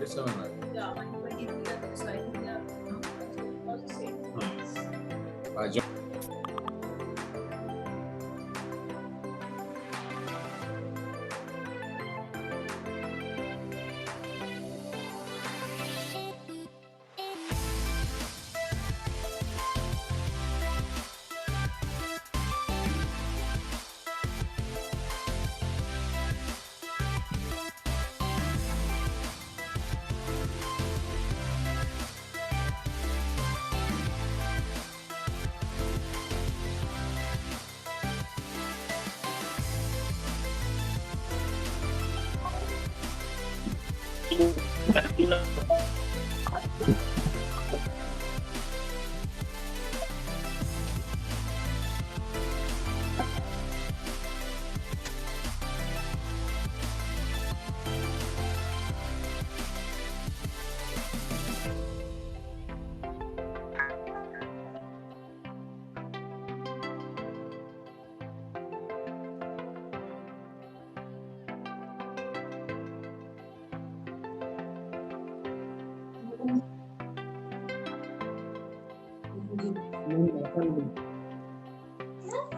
127. Yeah, 123 looks like yeah. All the same.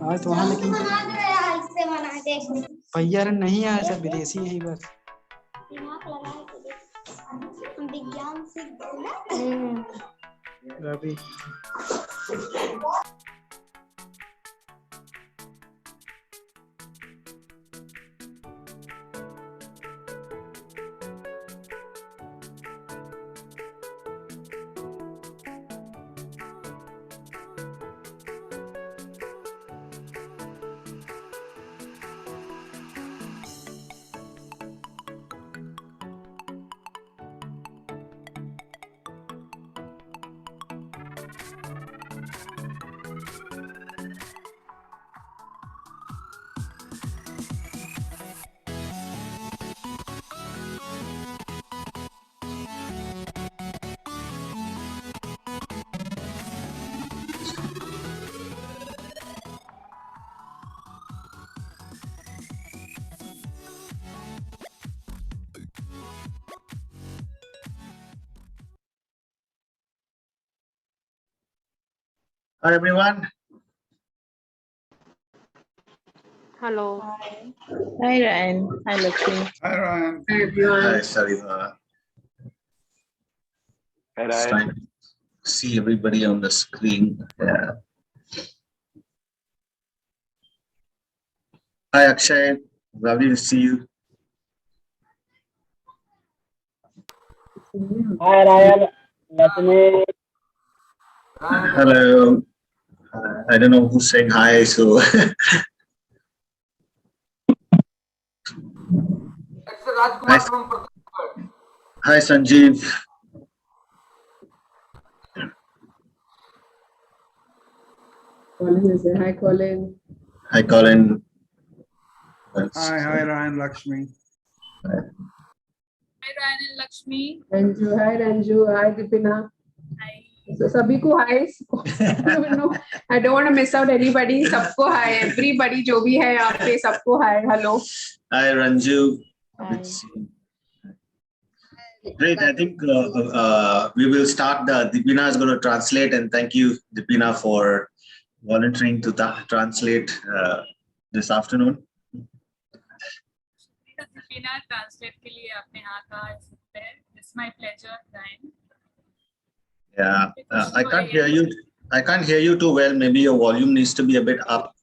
आज तो वहाँ लेकिन भैया नहीं आया, सब विदेशी है बस। विज्ञान से Ravi Hi everyone. Hello. Hi Ryan. Hi Lakshmi. Hi, Ryan. Hi everyone. Hi Sarima. Just trying to see everybody on the screen. Yeah. Hi Akshay. Lovely to see you. Hi Ryan. Lakshmi. Hello. I don't know who's saying hi, so hi Sanjeev. Colin is there. Hi Colin. Hi Colin. Hi, Ryan, Lakshmi. Hi Ryan and Lakshmi. Ranju. Hi Ranju. Hi Dipina. Hi. So सभी को hi. No, I don't want to miss out anybody. सबको hi. Everybody जो भी है यहाँ पे सबको hi. Hello. Hi Ranju. Hi. Great. I think we will start. Dipina is going to translate, and thank you, Dipina, for volunteering to translate this afternoon. Dipina translate के लिए आपने हाँ कहा है. It's my pleasure, Ryan. Yeah, I can't hear you. I can't hear you too well. Maybe your volume needs to be a bit up.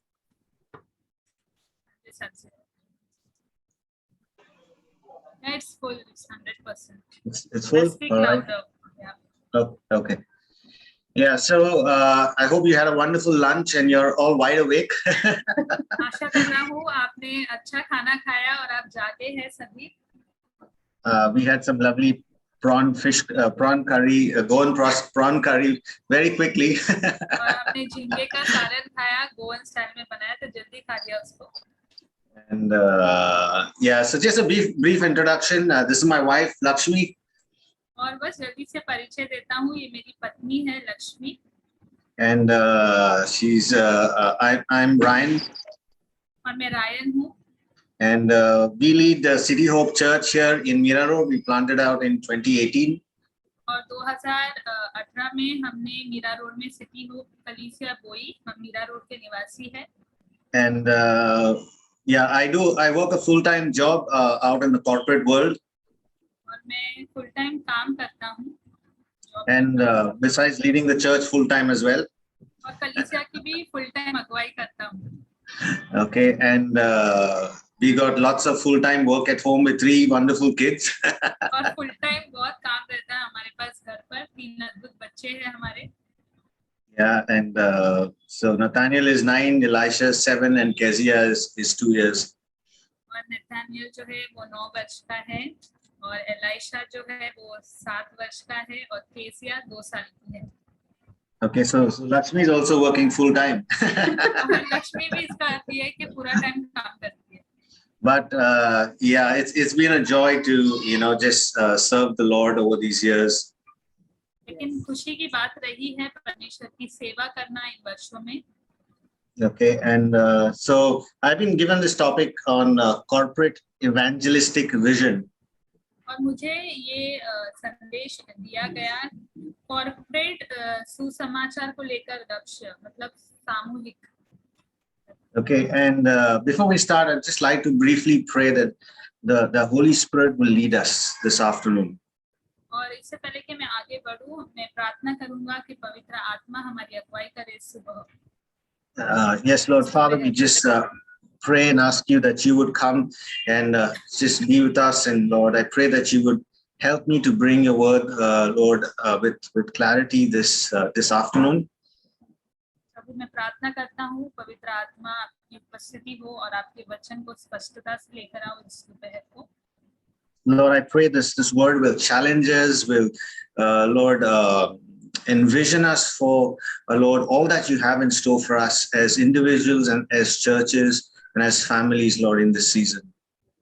It's full. It's 100%. It's full. Speak All right. louder. Yeah. Oh, okay. Yeah. So I hope you had a wonderful lunch and you're all wide awake. आशा करना हूँ आपने अच्छा खाना खाया और आप जागे हैं सभी. We had some lovely prawn curry, Goan prawn curry very quickly. और आपने झींगे का सालन खाया, गोवन स्टाइल में बनाया तो जल्दी खा लिया उसको. And yeah, so just a brief introduction. This is my wife, Lakshmi. और बस जल्दी से परिचय देता हूँ, ये मेरी पत्नी है लक्ष्मी. And I'm Ryan. और मैं रायन हूँ. And we lead the City Hope Church here in Mira Road. We planted out in 2018. और 2018 में हमने मीरा रोड में सिटी होप कलीसिया बोई. हम मीरा रोड के निवासी हैं. And yeah, I work a full-time job out in the corporate world. और मैं फुल टाइम काम करता हूँ. And besides leading the church full-time as well. और कलीसिया की भी फुल टाइम अगुवाई करता हूँ. Okay, and we got lots of full-time work at home with 3 wonderful kids. और फुल टाइम बहुत काम रहता है हमारे पास घर पर. 3 अद्भुत बच्चे हैं हमारे. Yeah, and so Nathaniel is 9, Elisha is 7, and Kezia is 2 years. और नथानियल जो है वो 9 वर्ष का है और एलाइशा जो है वो 7 वर्ष का है और केसिया 2 साल की है. Okay, so Lakshmi is also working full-time. और लक्ष्मी भी इसका अर्थ है कि पूरा टाइम काम करती है. But yeah, it's been a joy to just serve the Lord over these years. लेकिन खुशी की बात रही है परमेश्वर की सेवा करना इन वर्षों में. Okay, and so I've been given this topic on corporate evangelistic vision. और मुझे ये संदेश दिया गया कॉर्पोरेट सुसमाचार को लेकर लक्ष्य मतलब सामूहिक. Okay, and before we start, I'd just like to briefly pray that the Holy Spirit will lead us this afternoon. और इससे पहले कि मैं आगे बढ़ूं, मैं प्रार्थना करूंगा कि पवित्र आत्मा हमारी अगुवाई करे सुबह. Yes, Lord Father, we just pray and ask you that you would come and just be with us. And Lord, I pray that you would help me to bring your word, Lord, with clarity this afternoon. प्रभु मैं प्रार्थना करता हूँ पवित्र आत्मा आपकी उपस्थिति हो और आपके वचन को स्पष्टता से लेकर आओ इस दोपहर को. Lord, I pray this word will challenge us, will Lord envision us for Lord all that you have in store for us as individuals and as churches and as families, Lord, in this season.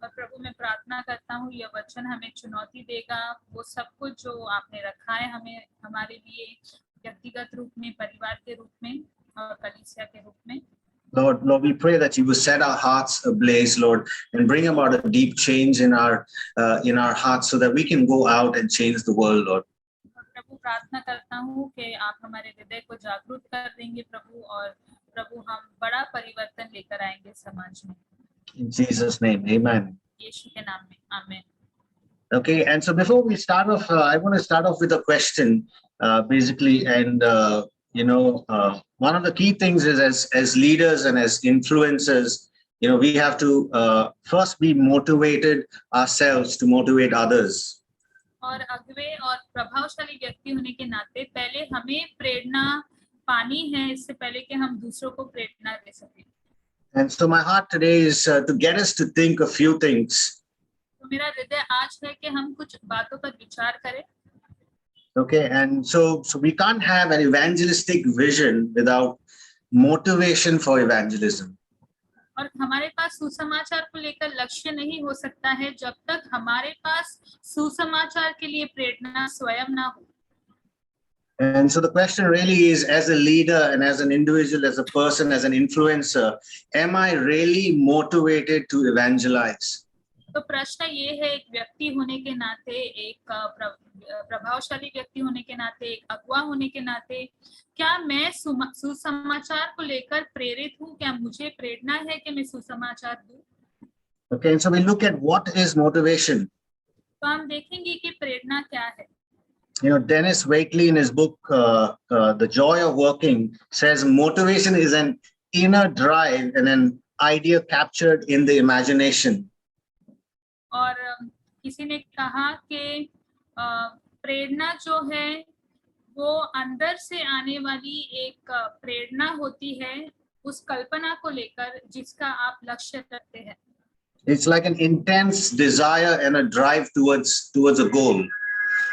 और प्रभु मैं प्रार्थना करता हूँ यह वचन हमें चुनौती देगा वो सब कुछ जो आपने रखा है हमें हमारे लिए व्यक्तिगत रूप में परिवार के रूप में और कलीसिया के रूप में. Lord, we pray that you will set our hearts ablaze, Lord, and bring about a deep change in our hearts so that we can go out and change the world, Lord. प्रभु प्रार्थना करता हूँ कि आप हमारे हृदय को जागरूक कर देंगे प्रभु और प्रभु हम बड़ा परिवर्तन लेकर आएंगे समाज में. In Jesus' name, amen. यीशु के नाम में आमीन. Okay, and so before we start off, I want to start off with a question, basically, and one of the key things is as leaders and as influencers, we have to first be motivated ourselves to motivate others. और अगुवे और प्रभावशाली व्यक्ति होने के नाते पहले हमें प्रेरणा पानी है इससे पहले कि हम दूसरों को प्रेरणा दे सकें. And so my heart today is to get us to think a few things. तो मेरा हृदय आज है कि हम कुछ बातों पर विचार करें. Okay, and so we can't have an evangelistic vision without motivation for evangelism. और हमारे पास सुसमाचार को लेकर लक्ष्य नहीं हो सकता है जब तक हमारे पास सुसमाचार के लिए प्रेरणा स्वयं ना हो. And so the question really is, as a leader and as an individual, as a person, as an influencer, am I really motivated to evangelize? तो प्रश्न ये है एक व्यक्ति होने के नाते एक प्रभावशाली व्यक्ति होने के नाते एक अगुवा होने के नाते क्या मैं सुसमाचार को लेकर प्रेरित हूँ. क्या मुझे प्रेरणा है कि मैं सुसमाचार दूँ. Okay, and so we look at what is motivation. तो हम देखेंगे कि प्रेरणा क्या है. Dennis Wakely in his book The Joy of Working says motivation is an inner drive and an idea captured in the imagination. और किसी ने कहा कि प्रेरणा जो है वो अंदर से आने वाली एक प्रेरणा होती है उस कल्पना को लेकर जिसका आप लक्ष्य रखते हैं. It's like an intense desire and a drive towards a goal.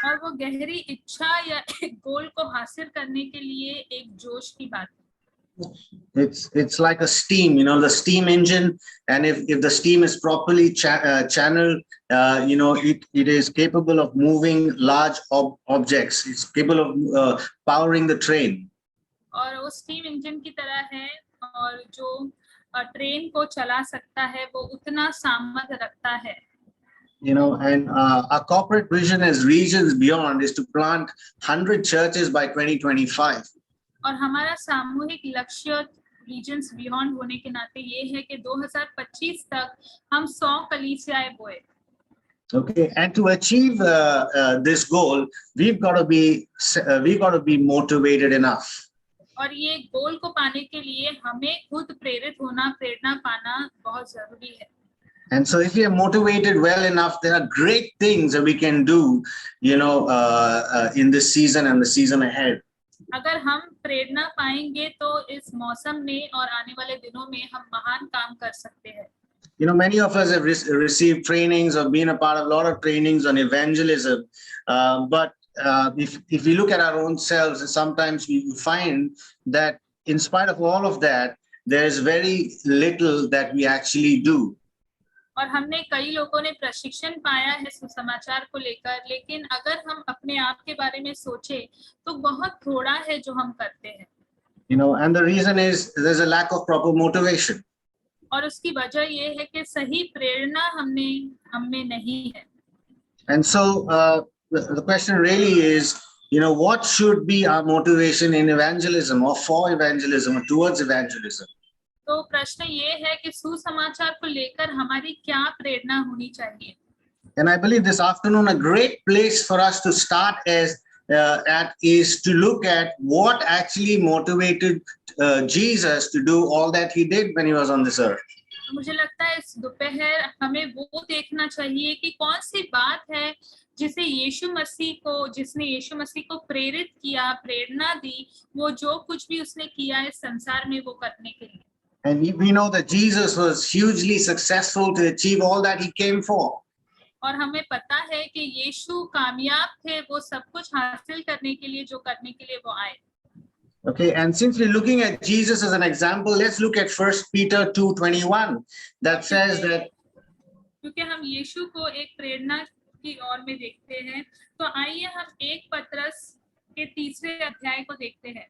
और वो गहरी इच्छा या एक गोल को हासिल करने के लिए एक जोश की बात है. It's like a steam, the steam engine, and if the steam is properly channeled, it is capable of moving large objects. It's capable of powering the train. और वो स्टीम इंजन की तरह है और जो ट्रेन को चला सकता है, वो उतना सामर्थ्य रखता है। You know, and our corporate vision as Regions Beyond is to plant 100 churches by 2025. और हमारा सामूहिक लक्ष्य रीजन्स बियॉन्ड होने के नाते ये है कि 2025 तक हम 100 कलीसियाएं बोए। Okay, and to achieve this goal, we've got to be motivated enough. और ये गोल को पाने के लिए हमें खुद प्रेरित होना, प्रेरणा पाना बहुत जरूरी है। And so if we are motivated well enough, there are great things that we can do, you know, in this season and the season ahead. अगर हम प्रेरणा पाएंगे तो इस मौसम में और आने वाले दिनों में हम महान काम कर सकते हैं। You know, many of us have received trainings or been a part of a lot of trainings on evangelism. But if we look at our own selves, sometimes we find that in spite of all of that, there is very little that we actually do. और हमने कई लोगों ने प्रशिक्षण पाया है सुसमाचार को लेकर, लेकिन अगर हम अपने आप के बारे में सोचें तो बहुत थोड़ा है जो हम करते हैं। You know, and the reason is there's a lack of proper motivation. और उसकी वजह ये है कि सही प्रेरणा हमें नहीं है। And so the question really is, you know, what should be our motivation in evangelism or for evangelism or towards evangelism? तो प्रश्न ये है कि सुसमाचार को लेकर हमारी क्या प्रेरणा होनी चाहिए। And I believe this afternoon a great place for us to start is to look at what actually motivated Jesus to do all that he did when he was on this earth. मुझे लगता है इस दोपहर हमें वो देखना चाहिए कि कौन सी बात है जिसने यीशु मसीह को प्रेरित किया, प्रेरणा दी, वो जो कुछ भी उसने किया इस संसार में वो करने के लिए। And we know that Jesus was hugely successful to achieve all that he came for. और हमें पता है कि यीशु कामयाब थे वो सब कुछ हासिल करने के लिए, जो करने के लिए वो आए। Okay, and since we're looking at Jesus as an example, let's look at 1 Peter 2:21 that says that क्योंकि हम यीशु को एक प्रेरणा की ओर में देखते हैं, तो आइए हम 1 पतरस के 3 अध्याय को देखते हैं।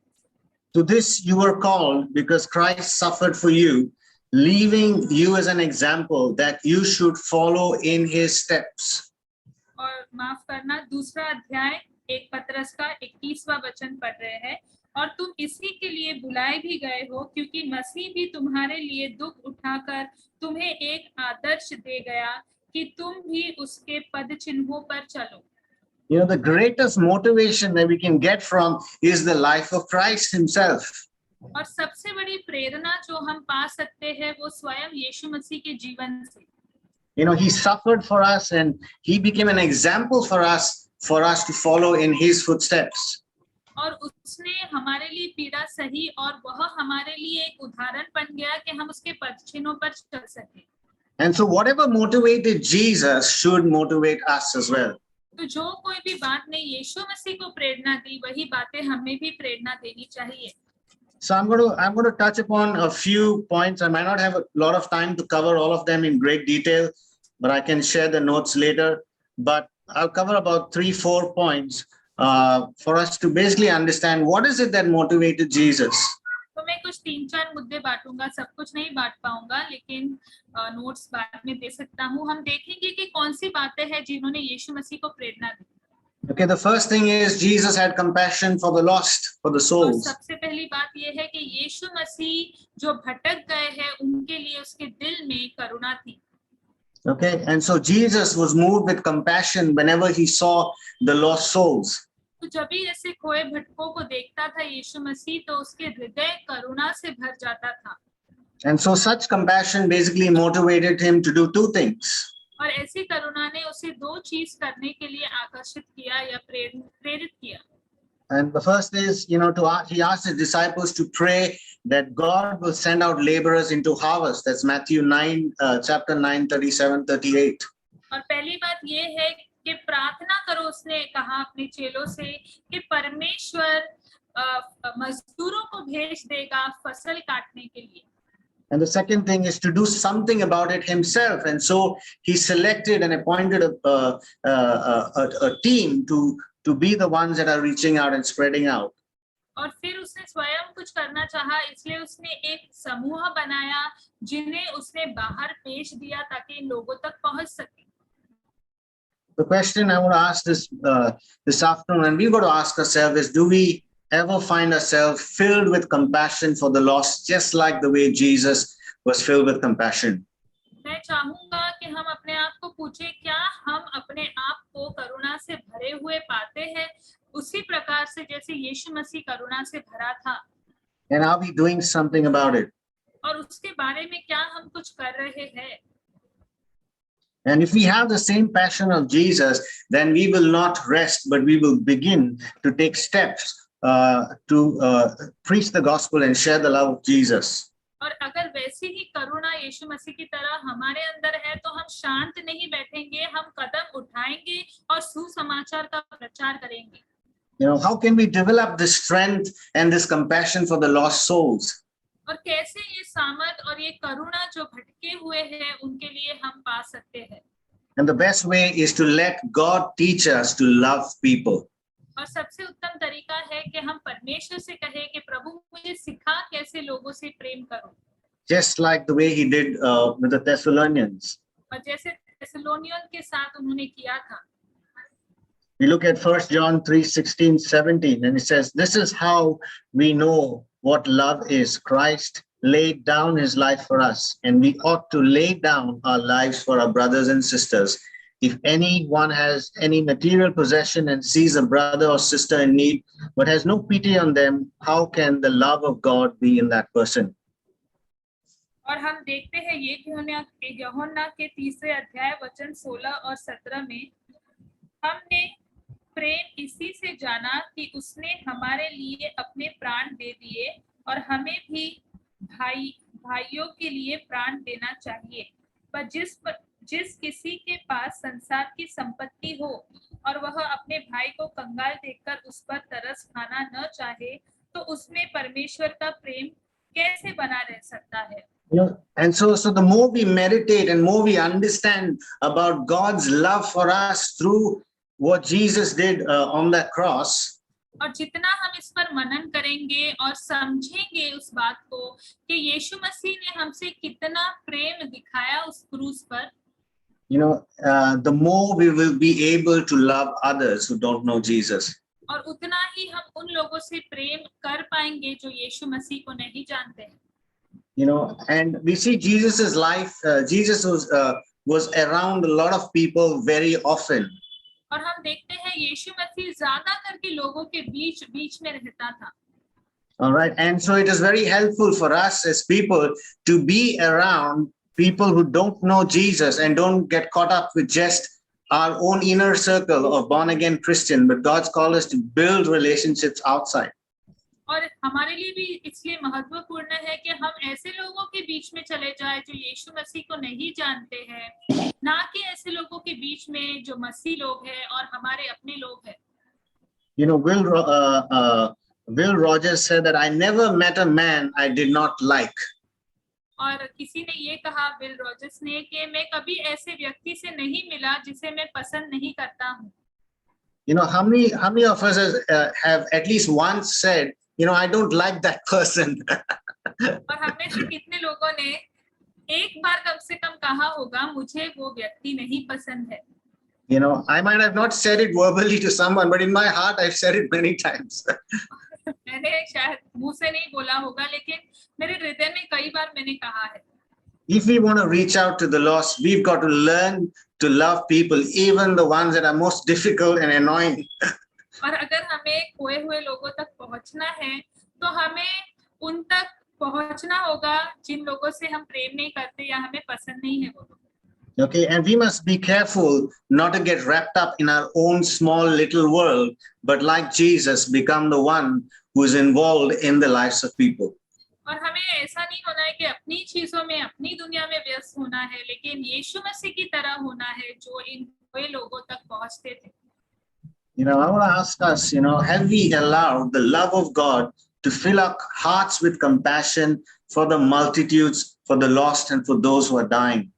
To this you were called because Christ suffered for you, leaving you as an example that you should follow in his steps. और माफ करना, 2 अध्याय 1 पतरस का 21वां वचन पढ़ रहे हैं। और तुम इसी के लिए बुलाए भी गए हो क्योंकि मसीह भी तुम्हारे लिए दुख उठाकर तुम्हें एक आदर्श दे गया कि तुम भी उसके पद चिन्हों पर चलो। You know, the greatest motivation that we can get from is the life of Christ himself. और सबसे बड़ी प्रेरणा जो हम पा सकते हैं वो स्वयं यीशु मसीह के जीवन से। You know, he suffered for us and he became an example for us to follow in his footsteps. और उसने हमारे लिए पीड़ा सही और वह हमारे लिए एक उदाहरण बन गया कि हम उसके पद चिन्हों पर चल सकें। And so whatever motivated Jesus should motivate us as well. तो जो कोई भी बात ने यीशु मसीह को प्रेरणा दी, वही बातें हमें भी प्रेरणा देनी चाहिए। So I'm going to touch upon a few points. I might not have a lot of time to cover all of them in great detail, but I can share the notes later. But I'll cover about 3-4 points for us to basically understand what is it that motivated Jesus. तो मैं कुछ 3-4 मुद्दे बांटूंगा, सब कुछ नहीं बांट पाऊंगा, लेकिन नोट्स बाद में दे सकता हूँ। हम देखेंगे कि कौन सी बातें हैं जिन्होंने यीशु मसीह को प्रेरणा दी। Okay, the first thing is Jesus had compassion for the lost, for the souls. सबसे पहली बात ये है कि यीशु मसीह जो भटक गए हैं उनके लिए उसके दिल में करुणा थी। Okay, and so Jesus was moved with compassion whenever he saw the lost souls. तो जब भी ऐसे खोए भटकों को देखता था यीशु मसीह तो उसके हृदय करुणा से भर जाता था। And so such compassion basically motivated him to do 2 things. और ऐसी करुणा ने उसे 2 चीज करने के लिए आकर्षित किया या प्रेरित किया। And the first is, you know, he asked his disciples to pray that God will send out laborers into harvest. That's Matthew 9, chapter 9, 37-38. और पहली बात ये है कि प्रार्थना करो, उसने कहा अपने चेलों से कि परमेश्वर मजदूरों को भेज देगा फसल काटने के लिए। And the second thing is to do something about it himself. And so he selected and appointed a team to be the ones that are reaching out and spreading out. और फिर उसने स्वयं कुछ करना चाहा, इसलिए उसने एक समूह बनाया जिन्हें उसने बाहर पेश दिया ताकि इन लोगों तक पहुंच सके. The question I want to ask this afternoon, and we've got to ask ourselves, is do we ever find ourselves filled with compassion for the lost, just like the way Jesus was filled with compassion? मैं चाहूंगा कि हम अपने आप को पूछे, क्या हम अपने आप को करुणा से भरे हुए पाते हैं उसी प्रकार से जैसे यीशु मसीह करुणा से भरा था. And are we doing something about it? और उसके बारे में क्या हम कुछ कर रहे हैं? And if we have the same passion of Jesus, then we will not rest, but we will begin to take steps to preach the gospel and share the love of Jesus. और अगर वैसी ही करुणा यीशु मसीह की तरह हमारे अंदर है तो हम शांत नहीं बैठेंगे, हम कदम उठाएंगे और सुसमाचार का प्रचार करेंगे. You know, how can we develop this strength and this compassion for the lost souls? और कैसे ये सामर्थ और ये करुणा जो भटके हुए हैं उनके लिए हम पा सकते हैं? And the best way is to let God teach us to love people. और सबसे उत्तम तरीका है कि हम परमेश्वर से कहें कि प्रभु मुझे सिखा कैसे लोगों से प्रेम करूं. Just like the way he did with the Thessalonians. और जैसे थेसलोनियन के साथ उन्होंने किया था. We look at 1 John 3:16-17, and it says, this is how we know what love is. Christ laid down his life for us, and we ought to lay down our lives for our brothers and sisters. If anyone has any material possession and sees a brother or sister in need, but has no pity on them, how can the love of God be in that person? और हम देखते हैं ये यूहन्ना के 3 अध्याय वचन 16 और 17 में, हमने प्रेम इसी से जाना कि उसने हमारे लिए अपने प्राण दे दिए और हमें भी भाइयों के लिए प्राण देना चाहिए. पर जिस किसी के पास संसार की संपत्ति हो और वह अपने भाई को कंगाल देखकर उस पर तरस खाना न चाहे, तो उसमें परमेश्वर का प्रेम कैसे बना रह सकता है? And so the more we meditate and more we understand about God's love for us through what Jesus did on that cross, और जितना हम इस पर मनन करेंगे और समझेंगे उस बात को कि यीशु मसीह ने हमसे कितना प्रेम दिखाया उस क्रूस पर, the more we will be able to love others who don't know Jesus. और उतना ही हम उन लोगों से प्रेम कर पाएंगे जो यीशु मसीह को नहीं जानते हैं. And we see Jesus's life. Jesus was around a lot of people very often. और हम देखते हैं यीशु मसीह ज्यादा करके लोगों के बीच में रहता था. All right, and so it is very helpful for us as people to be around people who don't know Jesus and don't get caught up with just our own inner circle of born again Christian, but God's called us to build relationships outside. और हमारे लिए भी इसलिए महत्वपूर्ण है कि हम ऐसे लोगों के बीच में चले जाएं जो यीशु मसीह को नहीं जानते हैं, ना कि ऐसे लोगों के बीच में जो मसीह लोग हैं और हमारे अपने लोग हैं. Will Rogers said that I never met a man I did not like. और किसी ने ये कहा, विल रॉजर्स ने, कि मैं कभी ऐसे व्यक्ति से नहीं मिला जिसे मैं पसंद नहीं करता हूँ. How many of us have at least once said, I don't like that person. और हमें से कितने लोगों ने एक बार कम से कम कहा होगा, मुझे वो व्यक्ति नहीं पसंद है. I might have not said it verbally to someone, but in my heart I've said it many times. मैंने शायद मुंह से नहीं बोला होगा, लेकिन मेरे हृदय में कई बार मैंने कहा है. If we want to reach out to the lost, we've got to learn to love people, even the ones that are most difficult and annoying. और अगर हमें खोए हुए लोगों तक पहुंचना है तो हमें उन तक पहुंचना होगा जिन लोगों से हम प्रेम नहीं करते या हमें पसंद नहीं है वो लोग. Okay, and we must be careful not to get wrapped up in our own small little world, but like Jesus, become the one who is involved in the lives of people. और हमें ऐसा नहीं होना है कि अपनी चीजों में, अपनी दुनिया में व्यस्त होना है, लेकिन यीशु मसीह की तरह होना है जो इन खोए लोगों तक पहुंचते थे. I want to ask us, have we allowed the love of God to fill our hearts with compassion for the multitudes, for the lost, and for those who are dying?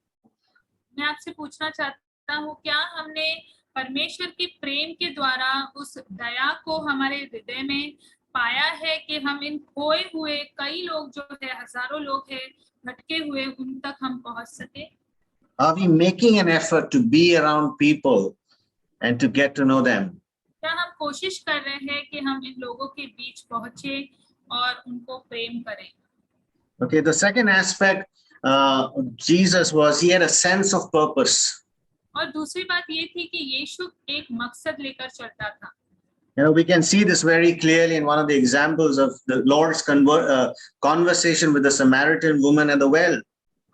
मैं आपसे पूछना चाहता हूँ, क्या हमने परमेश्वर की प्रेम के द्वारा उस दया को हमारे हृदय में पाया है कि हम इन खोए हुए कई लोग जो है, हजारों लोग हैं भटके हुए, उन तक हम पहुंच सके? Are we making an effort to be around people and to get to know them? क्या हम कोशिश कर रहे हैं कि हम इन लोगों के बीच पहुंचे और उनको प्रेम करें? Okay, the second aspect of Jesus was he had a sense of purpose. और दूसरी बात ये थी कि यीशु एक मकसद लेकर चलता था। You know, we can see this very clearly in one of the examples of the Lord's conversation with the Samaritan woman at the well.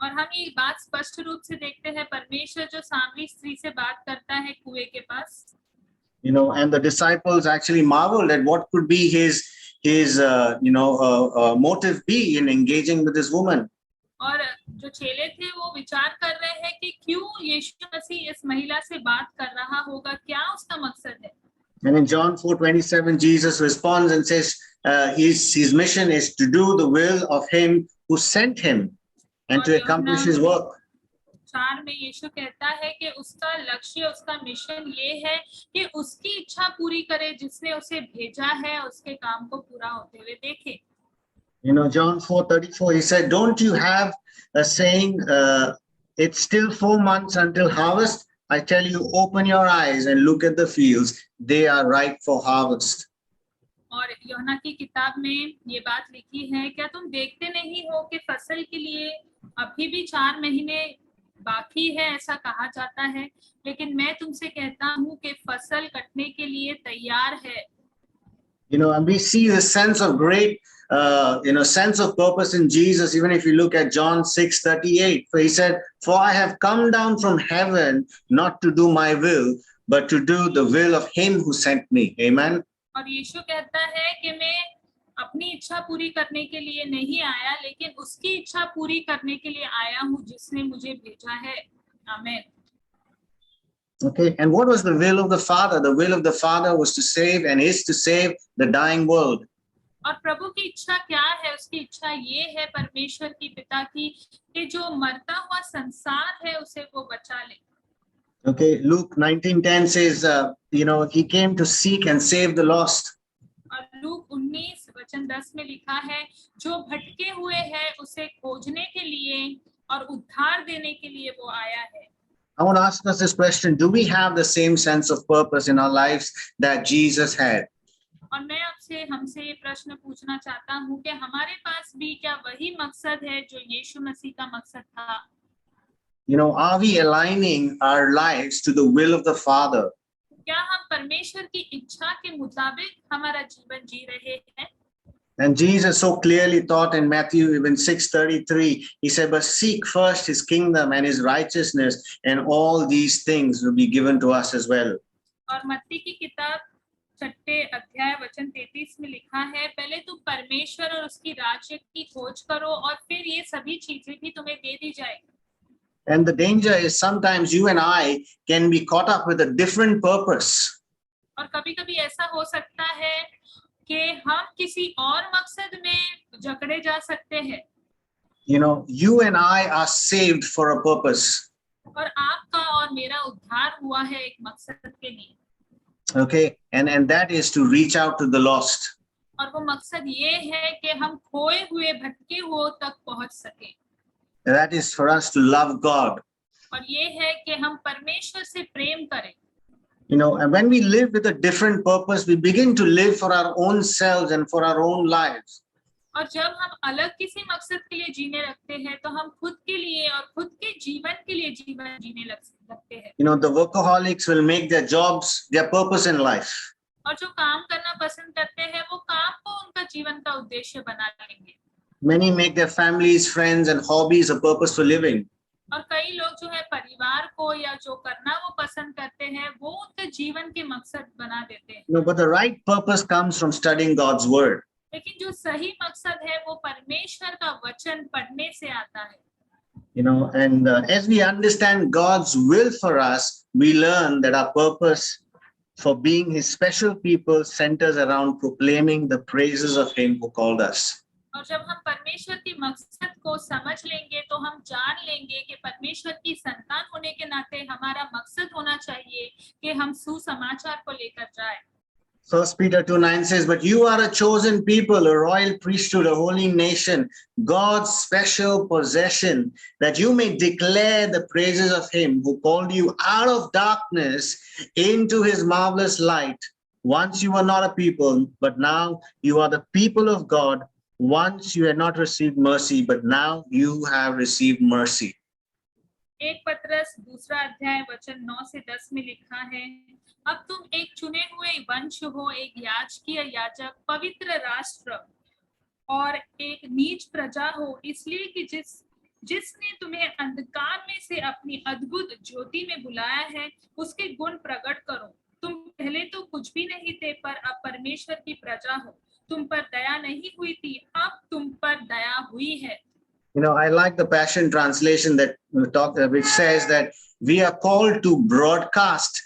और हम ये बात स्पष्ट रूप से देखते हैं, परमेश्वर जो सामरी स्त्री से बात करता है कुएं के पास। You know, and the disciples actually marveled at what could be his motive be in engaging with this woman. और जो चेले थे वो विचार कर रहे हैं कि क्यों यीशु मसीह इस महिला से बात कर रहा होगा, क्या उसका मकसद है? And in John 4:27, Jesus responds and says, his mission is to do the will of him who sent him and to accomplish his work. 4 में यीशु कहता है कि उसका लक्ष्य, उसका मिशन ये है कि उसकी इच्छा पूरी करे जिसने उसे भेजा है, उसके काम को पूरा होते हुए देखे। You know, John 4:34, he said, don't you have a saying, it's still 4 months until harvest? I tell you, open your eyes and look at the fields. They are ripe for harvest. और यूहन्ना की किताब में ये बात लिखी है, क्या तुम देखते नहीं हो कि फसल के लिए अभी भी 4 महीने बाकी है, ऐसा कहा जाता है, लेकिन मैं तुमसे कहता हूँ कि फसल कटने के लिए तैयार है। You know, and we see the sense of great sense of purpose in Jesus, even if you look at John 6:38, where he said, for I have come down from heaven not to do my will, but to do the will of him who sent me. Amen. और यीशु कहता है कि मैं अपनी इच्छा पूरी करने के लिए नहीं आया, लेकिन उसकी इच्छा पूरी करने के लिए आया हूँ जिसने मुझे भेजा है। आमीन। Okay, and what was the will of the Father? The will of the Father was to save and is to save the dying world. और प्रभु की इच्छा क्या है? उसकी इच्छा ये है, परमेश्वर की पिता की, कि जो मरता हुआ संसार है उसे वो बचा ले। Okay, Luke 19:10 says, he came to seek and save the lost. और लूक 19:10 में लिखा है, जो भटके हुए हैं उसे खोजने के लिए और उद्धार देने के लिए वो आया है। I want to ask us this question: do we have the same sense of purpose in our lives that Jesus had? और मैं हमसे ये प्रश्न पूछना चाहता हूँ कि हमारे पास भी क्या वही मकसद है जो यीशु मसीह का मकसद था? You know, are we aligning our lives to the will of the Father? क्या हम परमेश्वर की इच्छा के मुताबिक हमारा जीवन जी रहे हैं? And Jesus so clearly taught in Matthew even 6:33, he said, but seek first his kingdom and his righteousness, and all these things will be given to us as well. और मत्ती की किताब 6 अध्याय वचन 33 में लिखा है, पहले तुम परमेश्वर और उसकी राज्य की खोज करो और फिर ये सभी चीजें भी तुम्हें दे दी जाएगी। And the danger is sometimes you and I can be caught up with a different purpose. और कभी-कभी ऐसा हो सकता है कि हम किसी और मकसद में जकड़े जा सकते हैं। You know, you and I are saved for a purpose. और आपका और मेरा उद्धार हुआ है एक मकसद के लिए। Okay, and that is to reach out to the lost. और वो मकसद ये है कि हम खोए हुए भटके हुए तक पहुंच सके। That is for us to love God. और ये है कि हम परमेश्वर से प्रेम करें। You know, and when we live with a different purpose, we begin to live for our own selves and for our own lives. और जब हम अलग किसी मकसद के लिए जीने लगते हैं तो हम खुद के लिए और खुद के जीवन के लिए जीवन जीने लगते हैं। You know, the workaholics will make their jobs their purpose in life. और जो काम करना पसंद करते हैं वो काम को उनका जीवन का उद्देश्य बना लेंगे। Many make their families, friends, and hobbies a purpose for living. और कई लोग जो है परिवार को या जो करना वो पसंद करते हैं वो उनके जीवन के मकसद बना देते हैं। No, but the right purpose comes from studying God's word. लेकिन जो सही मकसद है वो परमेश्वर का वचन पढ़ने से आता है। You know, and as we understand God's will for us, we learn that our purpose for being His special people centers around proclaiming the praises of Him who called us. और जब हम परमेश्वर की मकसद को समझ लेंगे तो हम जान लेंगे कि परमेश्वर की संतान होने के नाते हमारा मकसद होना चाहिए कि हम सुसमाचार को लेकर जाएं। 1 Peter 2:9 says, but you are a chosen people, a royal priesthood, a holy nation, God's special possession, that you may declare the praises of him who called you out of darkness into his marvelous light. Once you were not a people, but now you are the people of God. Once you had not received mercy, but now you have received mercy. 1 पत्रस 2 अध्याय वचन 9 से 10 में लिखा है, अब तुम एक चुने हुए वंश हो, एक याजकीय याजक, पवित्र राष्ट्र और एक नीच प्रजा हो, इसलिए कि जिसने तुम्हें अंधकार में से अपनी अद्भुत ज्योति में बुलाया है, उसके गुण प्रकट करो। तुम पहले तो कुछ भी नहीं थे, पर अब परमेश्वर की प्रजा हो। तुम पर दया नहीं हुई थी, अब तुम पर दया हुई है। You know, I like the Passion Translation that which says that we are called to broadcast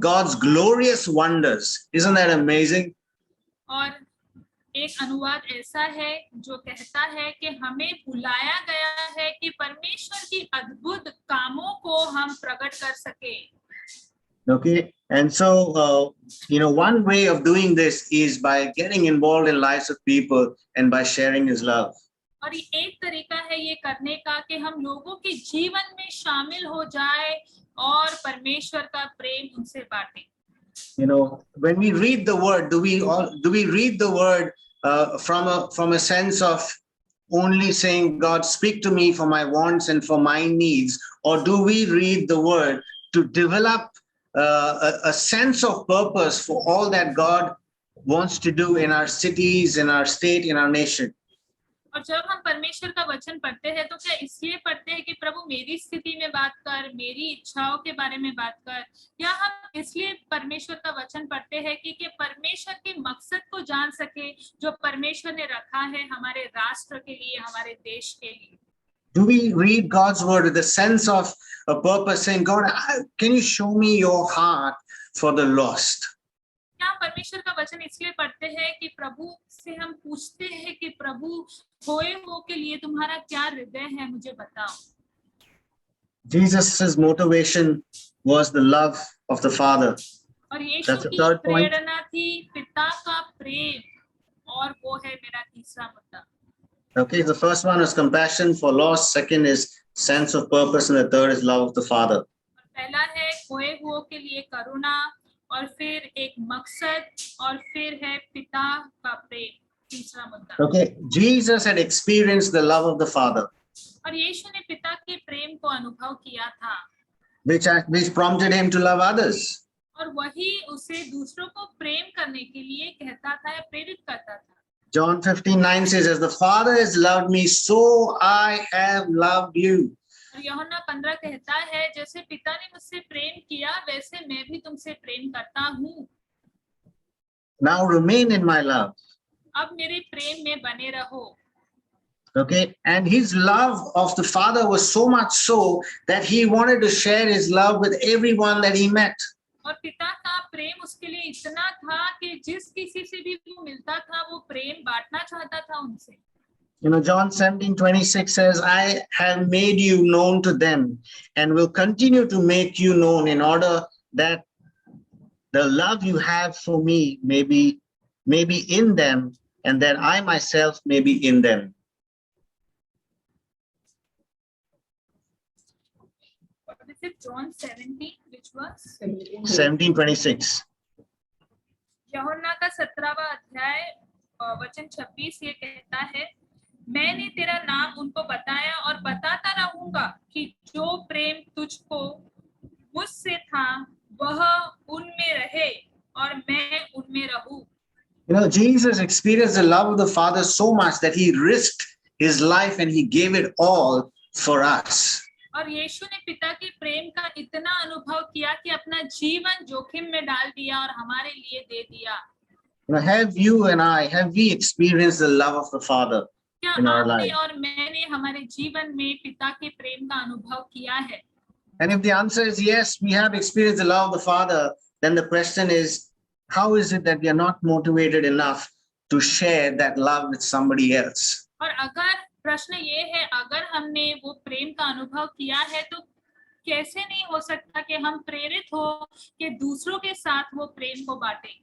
God's glorious wonders. Isn't that amazing? और एक अनुवाद ऐसा है जो कहता है कि हमें बुलाया गया है कि परमेश्वर की अद्भुत कामों को हम प्रकट कर सके। Okay, and so you know, one way of doing this is by getting involved in lives of people and by sharing his love. और ये एक तरीका है ये करने का कि हम लोगों के जीवन में शामिल हो जाए और परमेश्वर का प्रेम उनसे बांटें। You know, when we read the word, do we read the word from a sense of only saying, God, speak to me for my wants and for my needs, or do we read the word to develop a sense of purpose for all that God wants to do in our cities, in our state, in our nation? और जब हम परमेश्वर का वचन पढ़ते हैं तो क्या इसलिए पढ़ते हैं कि प्रभु मेरी स्थिति में बात कर, मेरी इच्छाओं के बारे में बात कर, या हम इसलिए परमेश्वर का वचन पढ़ते हैं कि परमेश्वर के मकसद को जान सके जो परमेश्वर ने रखा है हमारे राष्ट्र के लिए, हमारे देश के लिए? Do we read God's word with a sense of a purpose, saying, God, can you show me your heart for the lost? क्या परमेश्वर का वचन इसलिए पढ़ते हैं कि प्रभु से हम पूछते हैं कि प्रभु खोए हुओं के लिए तुम्हारा क्या हृदय है, मुझे बताओ। Jesus' motivation was the love of the Father. और यीशु That's the की third point. प्रेरणा थी पिता का प्रेम, और वो है मेरा तीसरा मुद्दा। Okay, the first one is compassion for lost, second is sense of purpose, and the third is love of the Father. पहला है खोए हुओं के लिए करुणा, और फिर एक मकसद, और फिर है पिता का प्रेम, तीसरा मुद्दा। Okay, Jesus had experienced the love of the Father, और यीशु ने पिता के प्रेम को अनुभव किया था, which prompted him to love others. और वही उसे दूसरों को प्रेम करने के लिए कहता था या प्रेरित करता था। John 15:9 says, as the Father has loved me, so I have loved you. और यूहन्ना 15 कहता है, जैसे पिता ने मुझसे प्रेम किया वैसे मैं भी तुमसे प्रेम करता हूँ। Now remain in my love. अब मेरे प्रेम में बने रहो। Okay, and his love of the Father was so much so that he wanted to share his love with everyone that he met. और पिता का प्रेम उसके लिए इतना था कि जिस किसी से भी वो मिलता था वो प्रेम बांटना चाहता था उनसे। You know, John 17:26 says, I have made you known to them and will continue to make you known in order that the love you have for me may be in them and that I myself may be in them. Is it John 17, which was? 17:26. यूहन्ना का 17वां अध्याय वचन 26 ये कहता है, मैंने तेरा नाम उनको बताया और बताता रहूंगा कि जो प्रेम तुझको मुझसे था वह उनमें रहे और मैं उनमें रहूं। You know, Jesus experienced the love of the Father so much that he risked his life and he gave it all for us. और यीशु ने पिता के प्रेम का इतना अनुभव किया कि अपना जीवन जोखिम में डाल दिया और हमारे लिए दे दिया। You know, have we experienced the love of the Father क्या in our आपने life? और मैंने हमारे जीवन में पिता के प्रेम का अनुभव किया है? And if the answer is yes, we have experienced the love of the Father, then the question is, how is it that we are not motivated enough to share that love with somebody else? और अगर प्रश्न ये है, अगर हमने वो प्रेम का अनुभव किया है तो कैसे नहीं हो सकता कि हम प्रेरित हो कि दूसरों के साथ वो प्रेम को बांटें?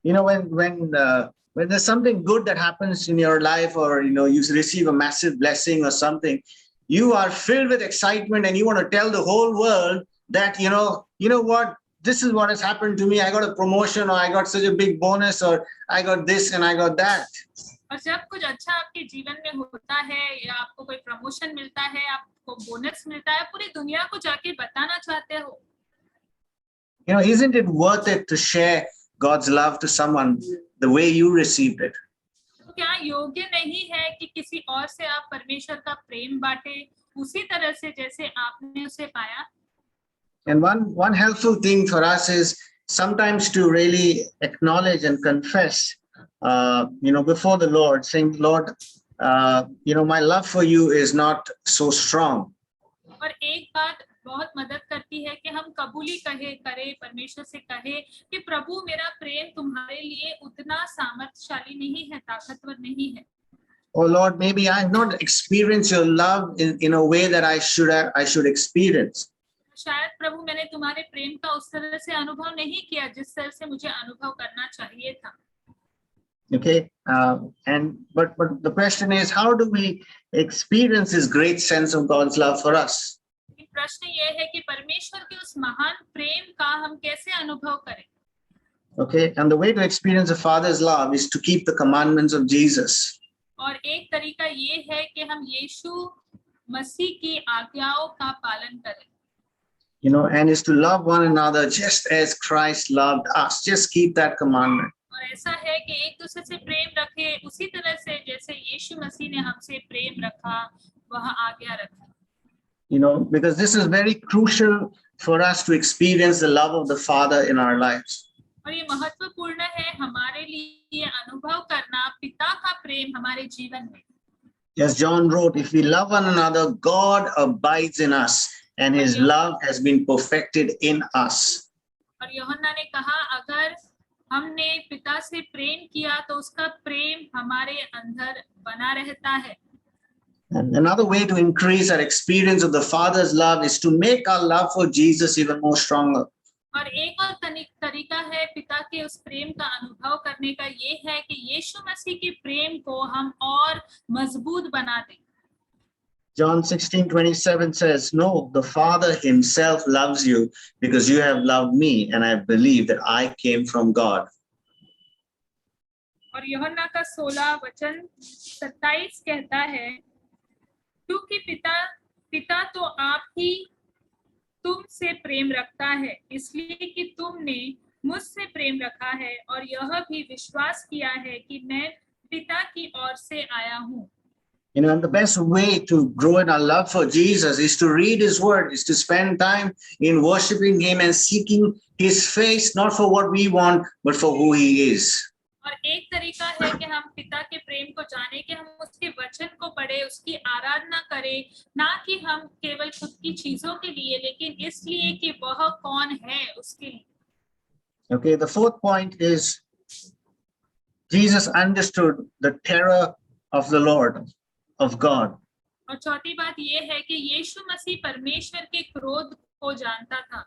You know, when there's something good that happens in your life, or you know, you receive a massive blessing or something, you are filled with excitement and you want to tell the whole world that you know what, this is what has happened to me. I got a promotion, or I got such a big bonus, or I got this and I got that. और जब कुछ अच्छा आपके जीवन में होता है, या आपको कोई प्रमोशन मिलता है, आपको बोनस मिलता है, पूरी दुनिया को जाके बताना चाहते हो. You know, isn't it worth it to share God's love to someone the way you received it? तो क्या योग्य नहीं है कि किसी और से आप परमेश्वर का प्रेम बांटे उसी तरह से जैसे आपने उसे पाया? And one helpful thing for us is sometimes to really acknowledge and confess, before the Lord, saying, Lord, my love for you is not so strong. और एक बात बहुत मदद करती है कि हम कबूली करें, परमेश्वर से कहे कि प्रभु, मेरा प्रेम तुम्हारे लिए उतना सामर्थ्यशाली नहीं है, ताकतवर नहीं है. Oh Lord, maybe I have not experienced your love in a way that I should experience. शायद प्रभु मैंने तुम्हारे प्रेम का उस तरह से अनुभव नहीं किया जिस तरह से मुझे अनुभव करना चाहिए था. Okay, but the question is, how do we experience this great sense of God's love for us? प्रश्न ये है कि परमेश्वर के उस महान प्रेम का हम कैसे अनुभव करें. Okay, and the way to experience the Father's love is to keep the commandments of Jesus. और एक तरीका ये है कि हम यीशु मसीह की आज्ञाओं का पालन करें. You know, and is to love one another just as Christ loved us. Just keep that commandment. और ऐसा है कि एक दूसरे से प्रेम रखें उसी तरह से जैसे यीशु मसीह ने हमसे प्रेम रखा, वह आज्ञा रखा. You know, because this is very crucial for us to experience the love of the Father in our lives. और ये महत्वपूर्ण है हमारे लिए अनुभव करना पिता का प्रेम हमारे जीवन में. As John wrote, if we love one another, God abides in us, and his love has been perfected in us. और यूहन्ना ने कहा, अगर हमने पिता से प्रेम किया तो उसका प्रेम हमारे अंदर बना रहता है. And another way to increase our experience of the Father's love is to make our love for Jesus even more stronger. और एक और तरीका है पिता के उस प्रेम का अनुभव करने का, ये है कि यीशु मसीह के प्रेम को हम और मजबूत बना दें. John 16:27 says, no, the Father himself loves you because you have loved me and I believe that I came from God. और यूहन्ना का 16:27 कहता है, क्योंकि पिता तो आप ही तुमसे प्रेम रखता है, इसलिए कि तुमने मुझसे प्रेम रखा है और यह भी विश्वास किया है कि मैं पिता की ओर से आया हूँ. You know, and the best way to grow in our love for Jesus is to read his word, is to spend time in worshiping him and seeking his face, not for what we want, but for who he is. और एक तरीका है कि हम पिता के प्रेम को जाने कि हम उसके वचन को पढ़े, उसकी आराधना करें, ना कि हम केवल खुद की चीजों के लिए, लेकिन इसलिए कि वह कौन है उसके लिए. Okay, the fourth point is Jesus understood the terror of the Lord, of God. और चौथी बात ये है कि यीशु मसीह परमेश्वर के क्रोध को जानता था.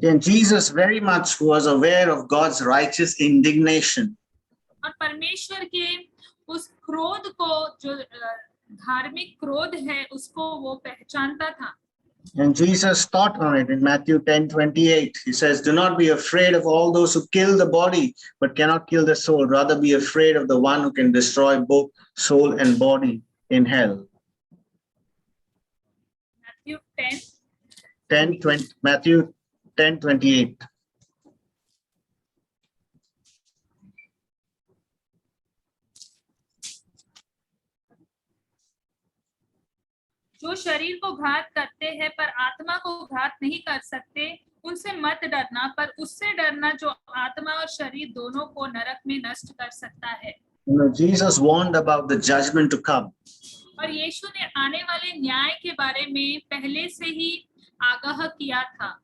And Jesus very much was aware of God's righteous indignation. और परमेश्वर के उस क्रोध को, जो धार्मिक क्रोध है, उसको वो पहचानता था. And Jesus taught on it in Matthew 10:28. He says, do not be afraid of all those who kill the body, but cannot kill the soul. Rather be afraid of the one who can destroy both soul and body in hell. Matthew 10:28. जो शरीर को घात करते हैं पर आत्मा को घात नहीं कर सकते, उनसे मत डरना, पर उससे डरना जो आत्मा और शरीर दोनों को नरक में नष्ट कर सकता है. You know, Jesus warned about the judgment to come. और यीशु ने आने वाले न्याय के बारे में पहले से ही आगाह किया था.